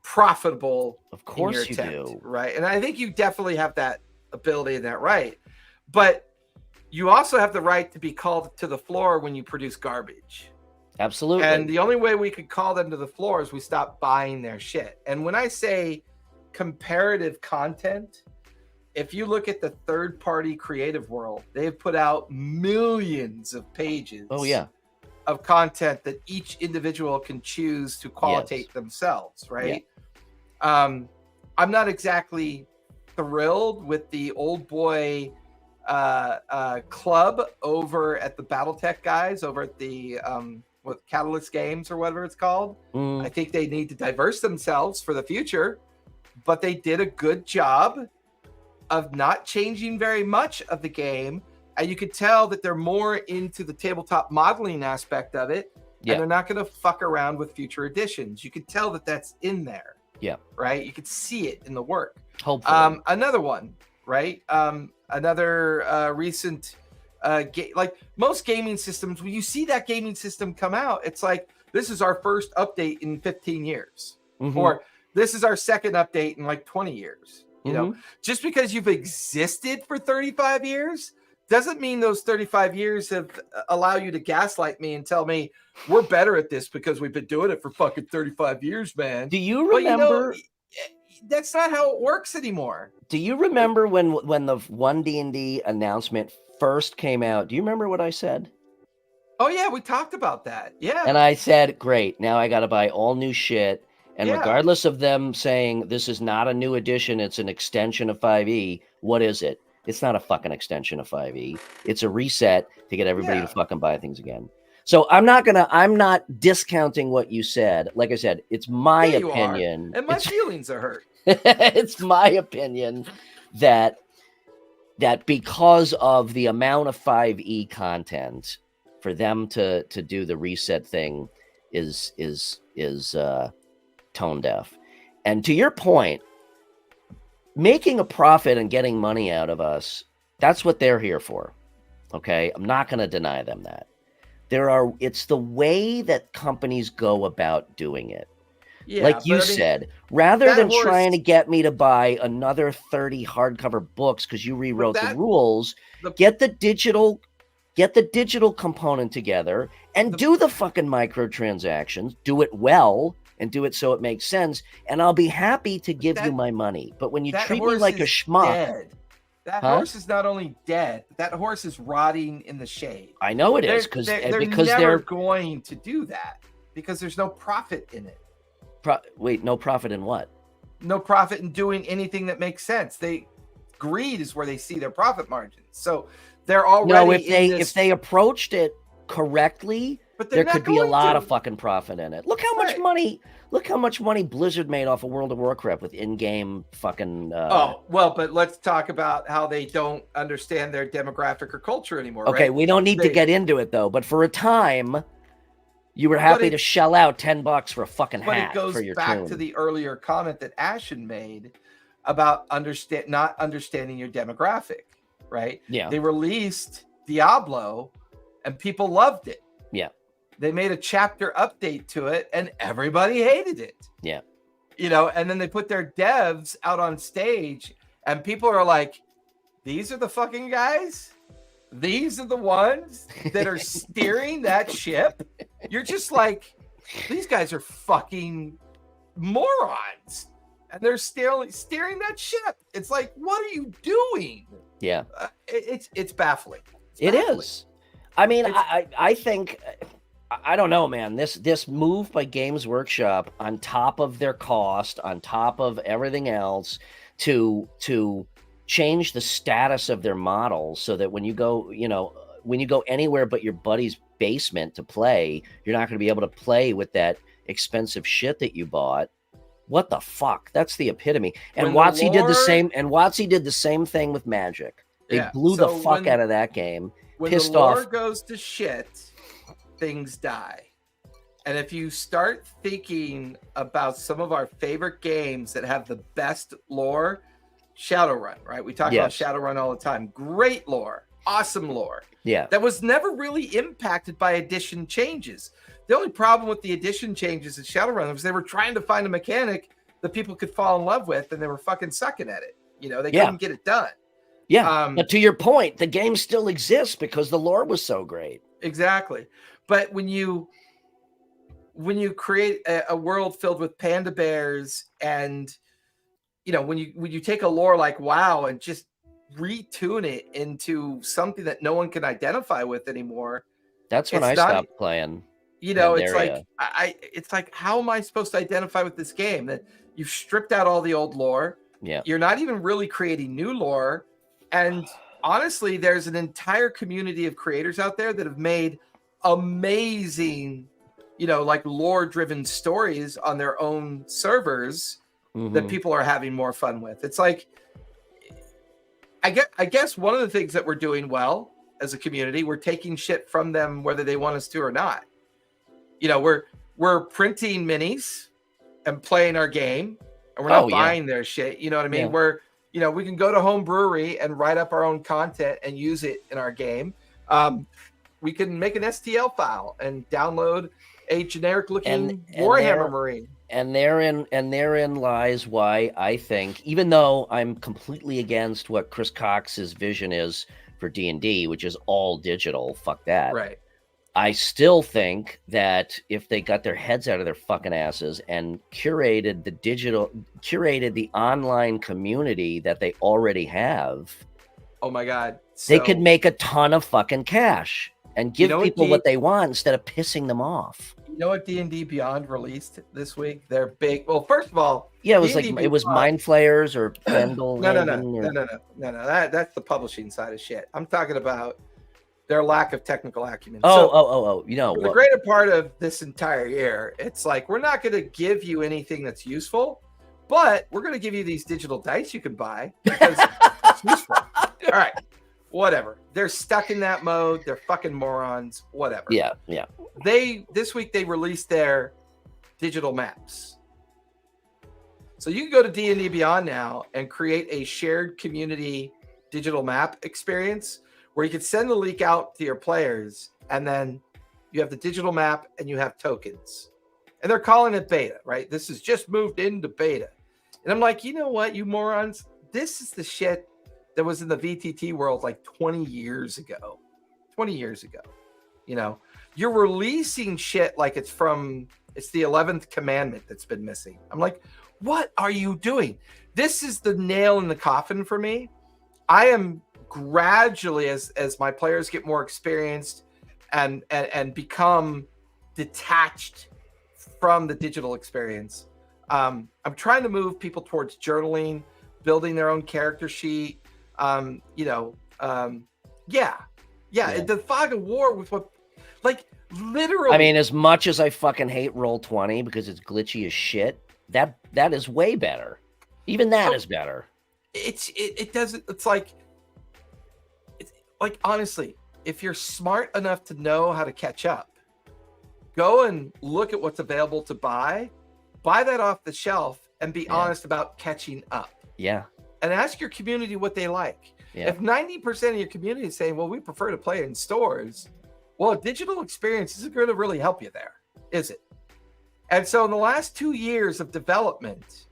profitable. Of course in your you attempt, do. Right? And I think you definitely have that ability and that right. But you also have the right to be called to the floor when you produce garbage. Absolutely. And the only way we could call them to the floor is we stop buying their shit. And when I say comparative content, if you look at the third-party creative world, they've put out millions of pages of content that each individual can choose to qualitate themselves, right? Yeah. I'm not exactly thrilled with the old boy club over at the BattleTech guys over at the Catalyst Games or whatever it's called. I think they need to diverse themselves for the future, but they did a good job of not changing very much of the game, and you could tell that they're more into the tabletop modeling aspect of it, and they're not going to fuck around with future editions. You could tell that that's in there. Yeah. Right. You could see it in the work. Hopefully. Another one, right? Another recent like most gaming systems, when you see that gaming system come out, it's like, this is our first update in 15 years, or this is our second update in like 20 years. You know, just because you've existed for 35 years doesn't mean those 35 years have allow you to gaslight me and tell me we're better at this because we've been doing it for fucking 35 years, man. Do you remember? But, that's not how it works anymore. Do you remember when the 1D&D announcement first came out? Do you remember what I said? Oh yeah, we talked about that. Yeah. And I said, great, now I got to buy all new shit. And regardless of them saying this is not a new edition, it's an extension of 5e, what is it? It's not a fucking extension of 5e. It's a reset to get everybody to fucking buy things again. So I'm not discounting what you said. Like I said, it's my opinion. And my feelings are hurt. It's my opinion that because of the amount of 5e content, for them to do the reset thing is tone deaf. And to your point, making a profit and getting money out of us, that's what they're here for. Okay? I'm not going to deny them that. It's the way that companies go about doing it. Yeah, like you said, rather than trying to get me to buy another 30 hardcover books because you rewrote the rules, get the digital component together and do the fucking microtransactions, do it well, and do it so it makes sense, and I'll be happy to give you my money. But when you treat me like a schmuck, that horse is not only dead, but that horse is rotting in the shade. I know it is because they're going to do that because there's no profit in it. Wait, no profit in what? No profit in doing anything that makes sense. Greed is where they see their profit margins. So they're already if they approached it correctly, but there could be a lot of fucking profit in it. Look how much money Blizzard made off of World of Warcraft with in-game fucking but let's talk about how they don't understand their demographic or culture anymore. Okay, right? We don't need to get into it though, but for a time you were happy to shell out $10 for a fucking hat for your But it goes back tune. to the earlier comment that Ashen made about not understanding your demographic, right? Yeah. They released Diablo and people loved it. Yeah. They made a chapter update to it and everybody hated it. Yeah. You know, and then they put their devs out on stage and people are like, these are the fucking guys? These are the ones that are steering that ship? You're just like, these guys are fucking morons. And they're steering that ship. It's like, what are you doing? Yeah. It's baffling. It is. I mean, I think, I don't know, man. This move by Games Workshop, on top of their cost, on top of everything else, to change the status of their models so that when you go anywhere but your buddy's basement to play, you're not going to be able to play with that expensive shit that you bought. What the fuck? That's the epitome. And WotC did the same. And WotC did the same thing with Magic. They blew the fuck out of that game. When the lore goes to shit, things die. And if you start thinking about some of our favorite games that have the best lore, Shadowrun, right? We talk about Shadowrun all the time. Great lore, awesome lore. Yeah. That was never really impacted by edition changes. The only problem with the edition changes in Shadowrun was they were trying to find a mechanic that people could fall in love with, and they were fucking sucking at it. You know, they couldn't get it done. Yeah, but to your point, the game still exists because the lore was so great. Exactly. But when you create a world filled with panda bears, and you know, when you take a lore like WoW and just retune it into something that no one can identify with anymore, that's when I stopped playing. You know, it's like it's like, how am I supposed to identify with this game? That you've stripped out all the old lore. Yeah, you're not even really creating new lore. And honestly, there's an entire community of creators out there that have made amazing, you know, like lore-driven stories on their own servers that people are having more fun with. It's like, I guess one of the things that we're doing well as a community, we're taking shit from them whether they want us to or not. You know, we're printing minis and playing our game, and we're not buying their shit. You know what I mean? We're, we can go to home brewery and write up our own content and use it in our game. We can make an STL file and download a generic looking Warhammer Marine. And therein lies why I think, even though I'm completely against what Chris Cox's vision is for D&D, which is all digital, fuck that. Right. I still think that if they got their heads out of their fucking asses and curated the online community that they already have. Oh my God. They could make a ton of fucking cash and give people what they want instead of pissing them off. You know what D&D Beyond released this week? They're big. Well, first of all, yeah, it was it was Mind Flayers or Pendle. No. That's the publishing side of shit. I'm talking about their lack of technical acumen. The greater part of this entire year, it's like, we're not going to give you anything that's useful, but we're going to give you these digital dice you can buy because it's useful. All right, whatever. They're stuck in that mode. They're fucking morons. Whatever. Yeah. This week they released their digital maps. So you can go to D&D Beyond now and create a shared community digital map experience where you can send the leak out to your players, and then you have the digital map and you have tokens. And they're calling it beta, right? This has just moved into beta. And I'm like, you know what, you morons? This is the shit that was in the VTT world like 20 years ago. 20 years ago. You're releasing shit like it's the 11th commandment that's been missing. I'm like, what are you doing? This is the nail in the coffin for me. I am gradually, as my players get more experienced and become detached from the digital experience, I'm trying to move people towards journaling, building their own character sheet. The fog of war with what, like, literally. I mean, as much as I fucking hate Roll20 because it's glitchy as shit, that is way better. Even that is better. It's like, honestly, if you're smart enough to know how to catch up, go and look at what's available to buy that off the shelf, and be honest about catching up. Yeah. And ask your community what they like. Yeah. If 90% of your community is saying, well, we prefer to play in stores, well, a digital experience isn't going to really help you there, is it? And so in the last 2 years of development,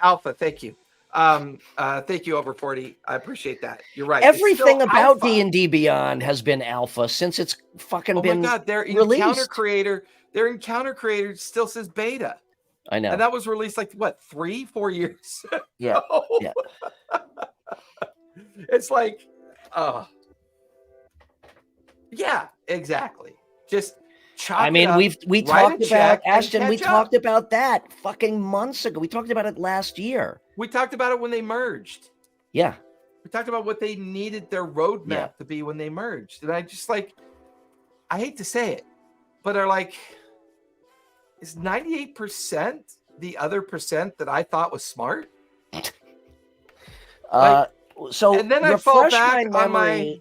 Alpha, thank you. Thank you, over 40. I appreciate that. You're right. Everything about D&D Beyond has been alpha since it's fucking been released. Oh my God, their encounter creator still says beta. I know. And that was released like, what, 3-4 years ago? Yeah. It's like, yeah, exactly. Just chop it up, we talked about, Ashton, we talked about that fucking months ago. We talked about it last year. We talked about it when they merged. Yeah. We talked about what they needed their roadmap to be when they merged. And I just I hate to say it, but are like, is 98% the other percent that I thought was smart? So, and then I fall back on my,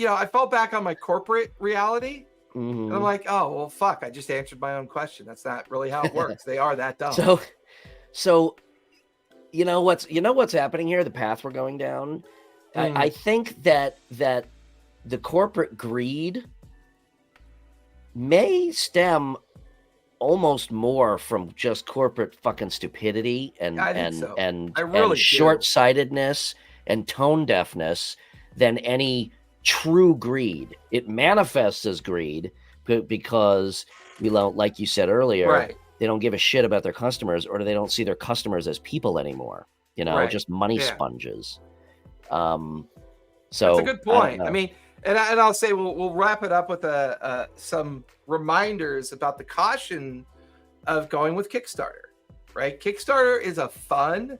I fall back on my corporate reality. Mm-hmm. And I'm like, oh, well, fuck, I just answered my own question. That's not really how it works. They are that dumb. So you know what's happening here, the path we're going down. I think that the corporate greed may stem almost more from just corporate fucking stupidity and short-sightedness and tone deafness than any true greed. It manifests as greed because, like you said earlier, right, they don't give a shit about their customers, or they don't see their customers as people anymore. Just money sponges. So that's a good point. I mean, and I'll say we'll wrap it up with some reminders about the caution of going with Kickstarter. Right, Kickstarter is a fun,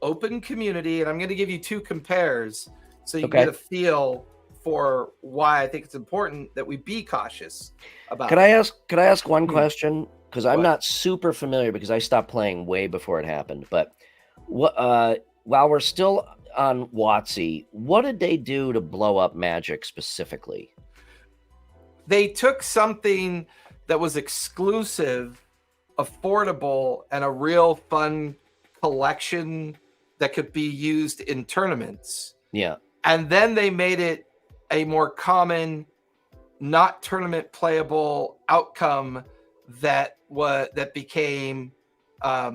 open community, and I'm going to give you 2 compares so you can get a feel for why I think it's important that we be cautious about. Could I ask one question? Because I'm not super familiar, because I stopped playing way before it happened. But while we're still on WotC, what did they do to blow up Magic specifically? they took something that was exclusive, affordable, and a real fun collection that could be used in tournaments. Yeah. And then they made it a more common, not tournament playable outcome that became, a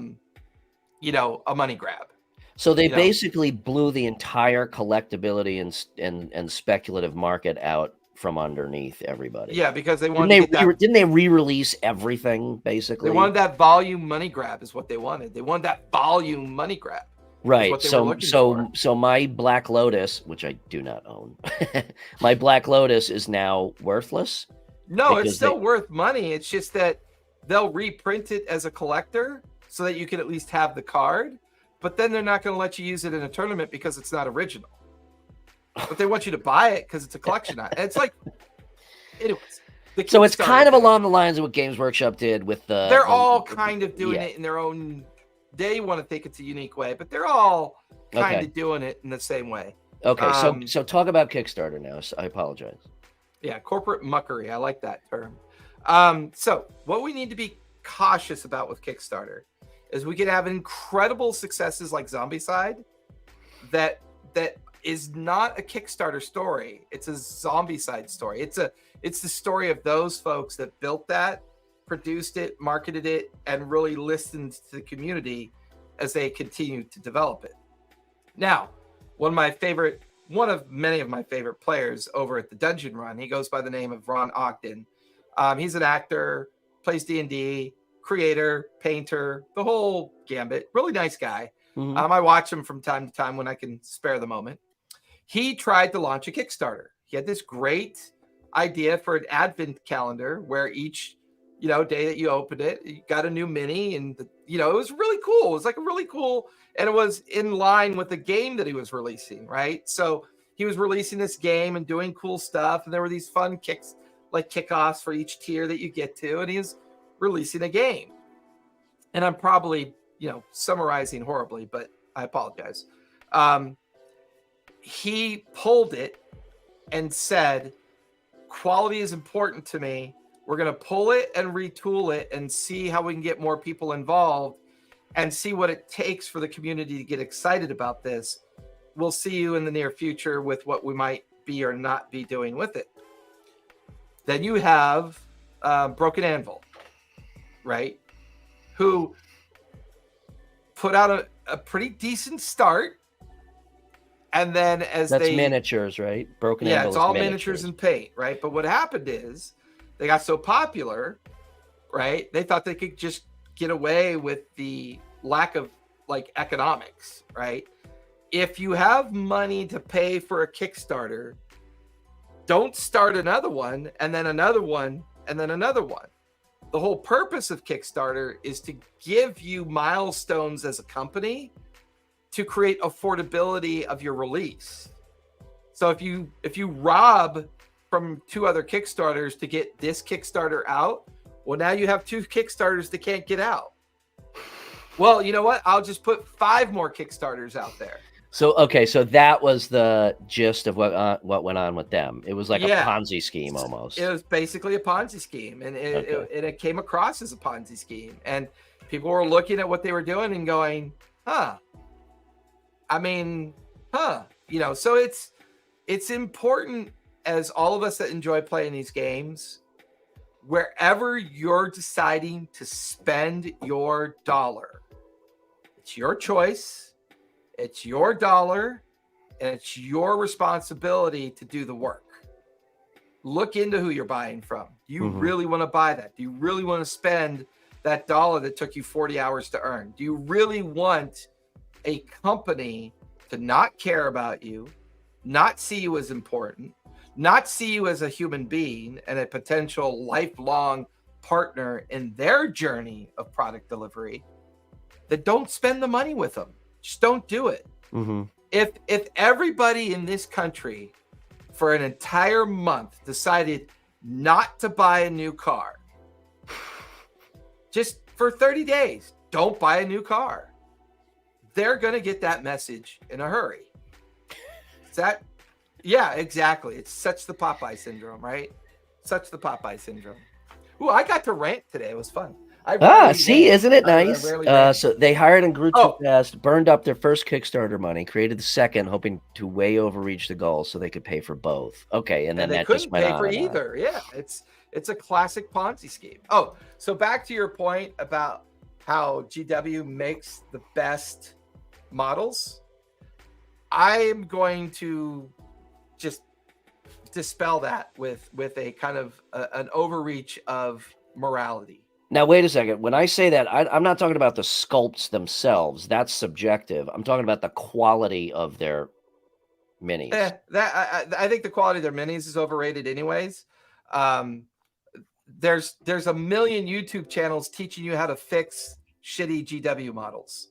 money grab. So they basically blew the entire collectability and speculative market out from underneath everybody. Yeah, because they wanted didn't they re-release everything basically? They wanted that volume money grab is what they wanted. They wanted that volume money grab. Right. So my Black Lotus, which I do not own, my Black Lotus is now worthless. No, it's still worth money. It's just that they'll reprint it as a collector so that you can at least have the card, but then they're not going to let you use it in a tournament because it's not original. But they want you to buy it because it's a collection item. It's like, anyways. So it's kind of along the lines of what Games Workshop did with the. They're all kind of doing it in their own. They want to think it's a unique way, but they're all kind of doing it in the same way. Okay, so talk about Kickstarter now. So I apologize. Yeah, corporate muckery. I like that term. So what we need to be cautious about with Kickstarter is we could have incredible successes like Zombicide that is not a Kickstarter story. It's a Zombicide story. It's the story of those folks that built that, produced it, marketed it, and really listened to the community as they continue to develop it. Now, one of many of my favorite players over at the Dungeon Run, he goes by the name of Ron Ogden. He's an actor, plays D&D, creator, painter, the whole gambit. Really nice guy. Mm-hmm. I watch him from time to time when I can spare the moment. He tried to launch a Kickstarter. He had this great idea for an advent calendar where each day that you opened it, you got a new mini, and it was really cool. It was like a really cool, and it was in line with the game that he was releasing, right? So he was releasing this game and doing cool stuff, and there were these fun kickoffs for each tier that you get to, and he was releasing a game. And I'm probably, summarizing horribly, but I apologize. He pulled it and said, quality is important to me. We're going to pull it and retool it and see how we can get more people involved and see what it takes for the community to get excited about this. We'll see you in the near future with what we might be or not be doing with it. Then you have Broken Anvil, right? Who put out a pretty decent start. And then that's miniatures, right? Broken Anvil. Yeah, it's all miniatures and paint, right? But what happened is they got so popular, right? They thought they could just get away with the lack of economics, right? If you have money to pay for a Kickstarter, don't start another one and then another one and then another one. The whole purpose of Kickstarter is to give you milestones as a company to create affordability of your release. So if you rob from 2 other Kickstarters to get this Kickstarter out, well, now you have 2 Kickstarters that can't get out. Well, you know what? I'll just put 5 more Kickstarters out there. So that was the gist of what went on with them. It was like a Ponzi scheme almost. It was basically a Ponzi scheme, and it came across as a Ponzi scheme. And people were looking at what they were doing and going, huh. So it's important, as all of us that enjoy playing these games, wherever you're deciding to spend your dollar, it's your choice, it's your dollar, and it's your responsibility to do the work. Look into who you're buying from. Do you really want to buy that? Do you really want to spend that dollar that took you 40 hours to earn? Do you really want a company to not care about you, not see you as important, not see you as a human being and a potential lifelong partner in their journey of product delivery, then don't spend the money with them. Just don't do it. Mm-hmm. If everybody in this country for an entire month decided not to buy a new car, just for 30 days, don't buy a new car, they're going to get that message in a hurry. Yeah, exactly. It's such the Popeye syndrome, right? Such the Popeye syndrome. Ooh, I got to rant today. It was fun. Isn't it nice? So they hired and grew too fast, burned up their first Kickstarter money, created the second, hoping to way overreach the goal so they could pay for both. Okay, and then they that couldn't just went pay on for and either. on. Yeah, it's a classic Ponzi scheme. Oh, so back to your point about how GW makes the best models. I am going to just dispel that with a kind of an overreach of morality. Now, wait a second. When I say that, I'm not talking about the sculpts themselves. That's subjective. I'm talking about the quality of their minis. I think the quality of their minis is overrated anyways. There's a million YouTube channels teaching you how to fix shitty GW models.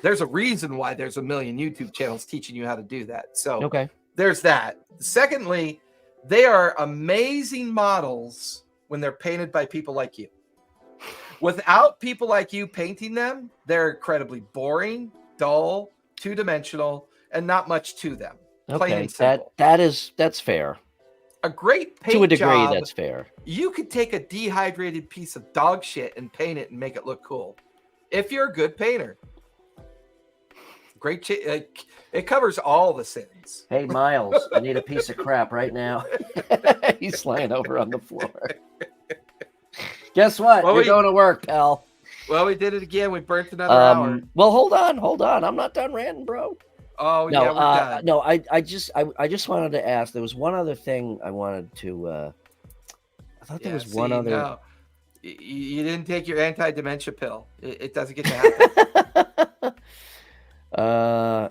There's a reason why there's a million YouTube channels teaching you how to do that. So there's that. Secondly, they are amazing models when they're painted by people like you. Without people like you painting them, they're incredibly boring, dull, two-dimensional, and not much to them. Plain and simple. That's fair. A great paint to a degree, job, that's fair. You could take a dehydrated piece of dog shit and paint it and make it look cool. If you're a good painter. Great, it covers all the sins. Hey, Miles, I need a piece of crap right now. He's lying over on the floor. Guess what? We're going to work, pal. Well, we did it again. We burnt another hour. Well, hold on. I'm not done ranting, bro. Oh, no, yeah, we're done. No, I just wanted to ask. There was one other thing I wanted to. I thought there was one other. No, you didn't take your anti-dementia pill. It doesn't get to happen.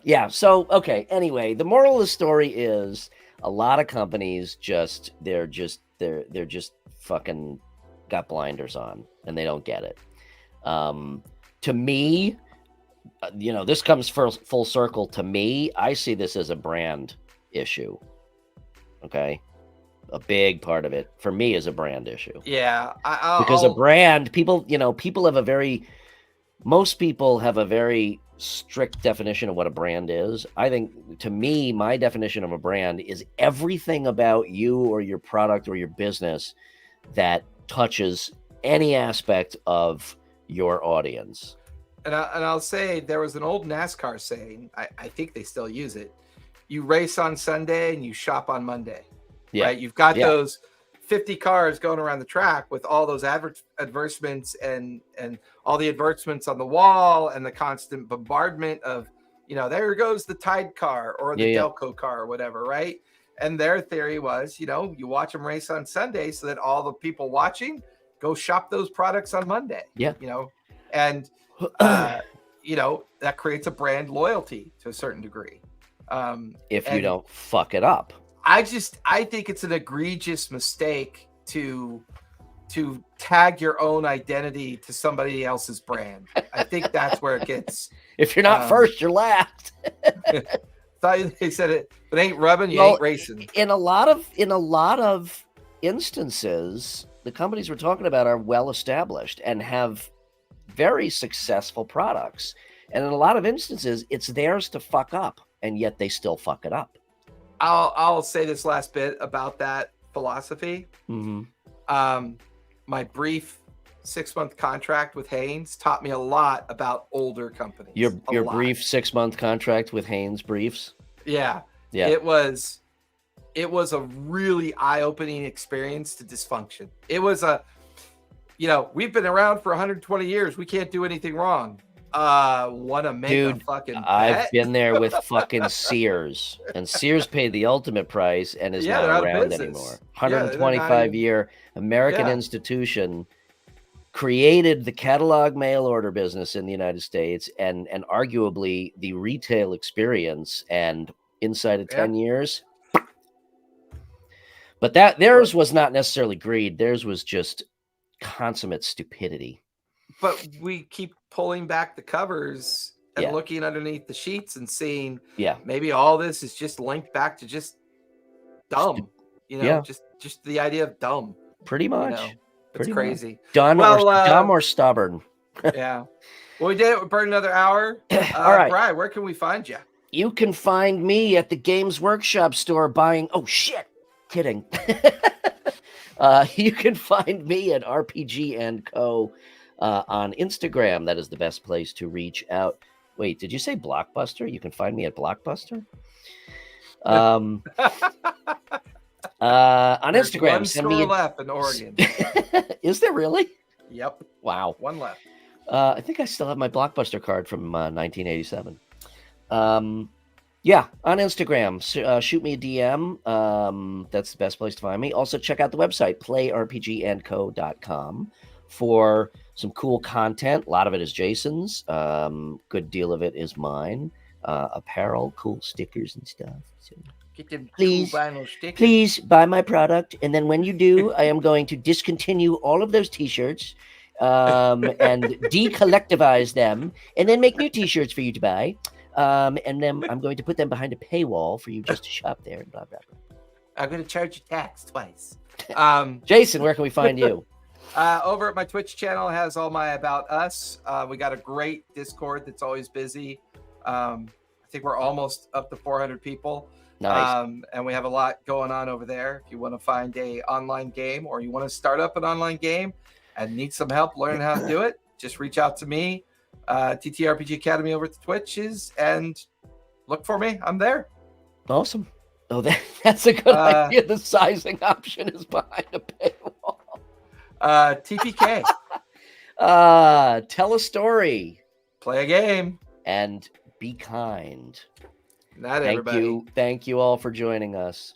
Yeah. So okay. Anyway, the moral of the story is a lot of companies they're just fucking got blinders on and they don't get it. To me, this comes full circle. To me, I see this as a brand issue. Okay. A big part of it for me is a brand issue. Yeah. Because a brand, most people have a very strict definition of what a brand is. I think, to me, my definition of a brand is everything about you or your product or your business that touches any aspect of your audience. And I'll say there was an old NASCAR saying, I think they still use it. You race on Sunday and you shop on Monday. Yeah. Right? You've got those 50 cars going around the track with all those advertisements and all the advertisements on the wall and the constant bombardment of, there goes the Tide car or the Delco car or whatever, right? And their theory was, you watch them race on Sunday so that all the people watching go shop those products on Monday. Yeah. And that creates a brand loyalty to a certain degree. If you don't fuck it up. I think it's an egregious mistake to tag your own identity to somebody else's brand. I think that's where it gets. If you're not first, you're last. Thought they said it, but ain't rubbing, you ain't racing. In a lot of instances, the companies we're talking about are well established and have very successful products. And in a lot of instances, it's theirs to fuck up, and yet they still fuck it up. I'll say this last bit about that philosophy. Mm-hmm. My brief 6-month contract with Hanes taught me a lot about older companies. Your brief 6-month contract with Hanes Briefs? Yeah. It was a really eye-opening experience to dysfunction. It was we've been around for 120 years. We can't do anything wrong. Want to make a fucking bet? I've been there with fucking Sears, and Sears paid the ultimate price and is not around anymore. 125-year American institution created the catalog mail order business in the United States and arguably the retail experience, and inside of 10 years. But theirs was not necessarily greed. Theirs was just consummate stupidity. But we keep pulling back the covers and looking underneath the sheets and seeing, maybe all this is just linked back to just dumb, just the idea of dumb. Pretty much. It's crazy. Dumb or stubborn. Yeah. Well, we did it. We burned another hour. All right. Brian, where can we find you? You can find me at the Games Workshop store buying. Oh, shit. Kidding. You can find me at RPG&Co on Instagram. That is the best place to reach out. Wait, did you say Blockbuster? You can find me at Blockbuster. On There's Instagram, one send store me left in Oregon. Is there really? Yep. Wow. One left. I think I still have my Blockbuster card from 1987. Yeah, on Instagram, shoot me a DM. That's the best place to find me. Also, check out the website, playrpgandco.com, for some cool content. A lot of it is Jason's. Good deal of it is mine. Apparel, cool stickers and stuff. So Get them please, cool vinyl stickers. please buy my product. And then when you do, I am going to discontinue all of those T-shirts and decollectivize them, and then make new T-shirts for you to buy. And then I'm going to put them behind a paywall for you just to shop there and blah, blah, blah. I'm going to charge you tax twice. Jason, where can we find you? Over at my Twitch channel has all my About Us. We got a great Discord that's always busy. I think we're almost up to 400 people. Nice. And we have a lot going on over there. If you want to find a online game, or you want to start up an online game and need some help learning how to do it, just reach out to me. TTRPG Academy over at the Twitches, and look for me. I'm there. Awesome. Oh, that's a good idea. The sizing option is behind a paywall. TPK. Tell a story. Play a game. And be kind. Not everybody. Thank you all for joining us.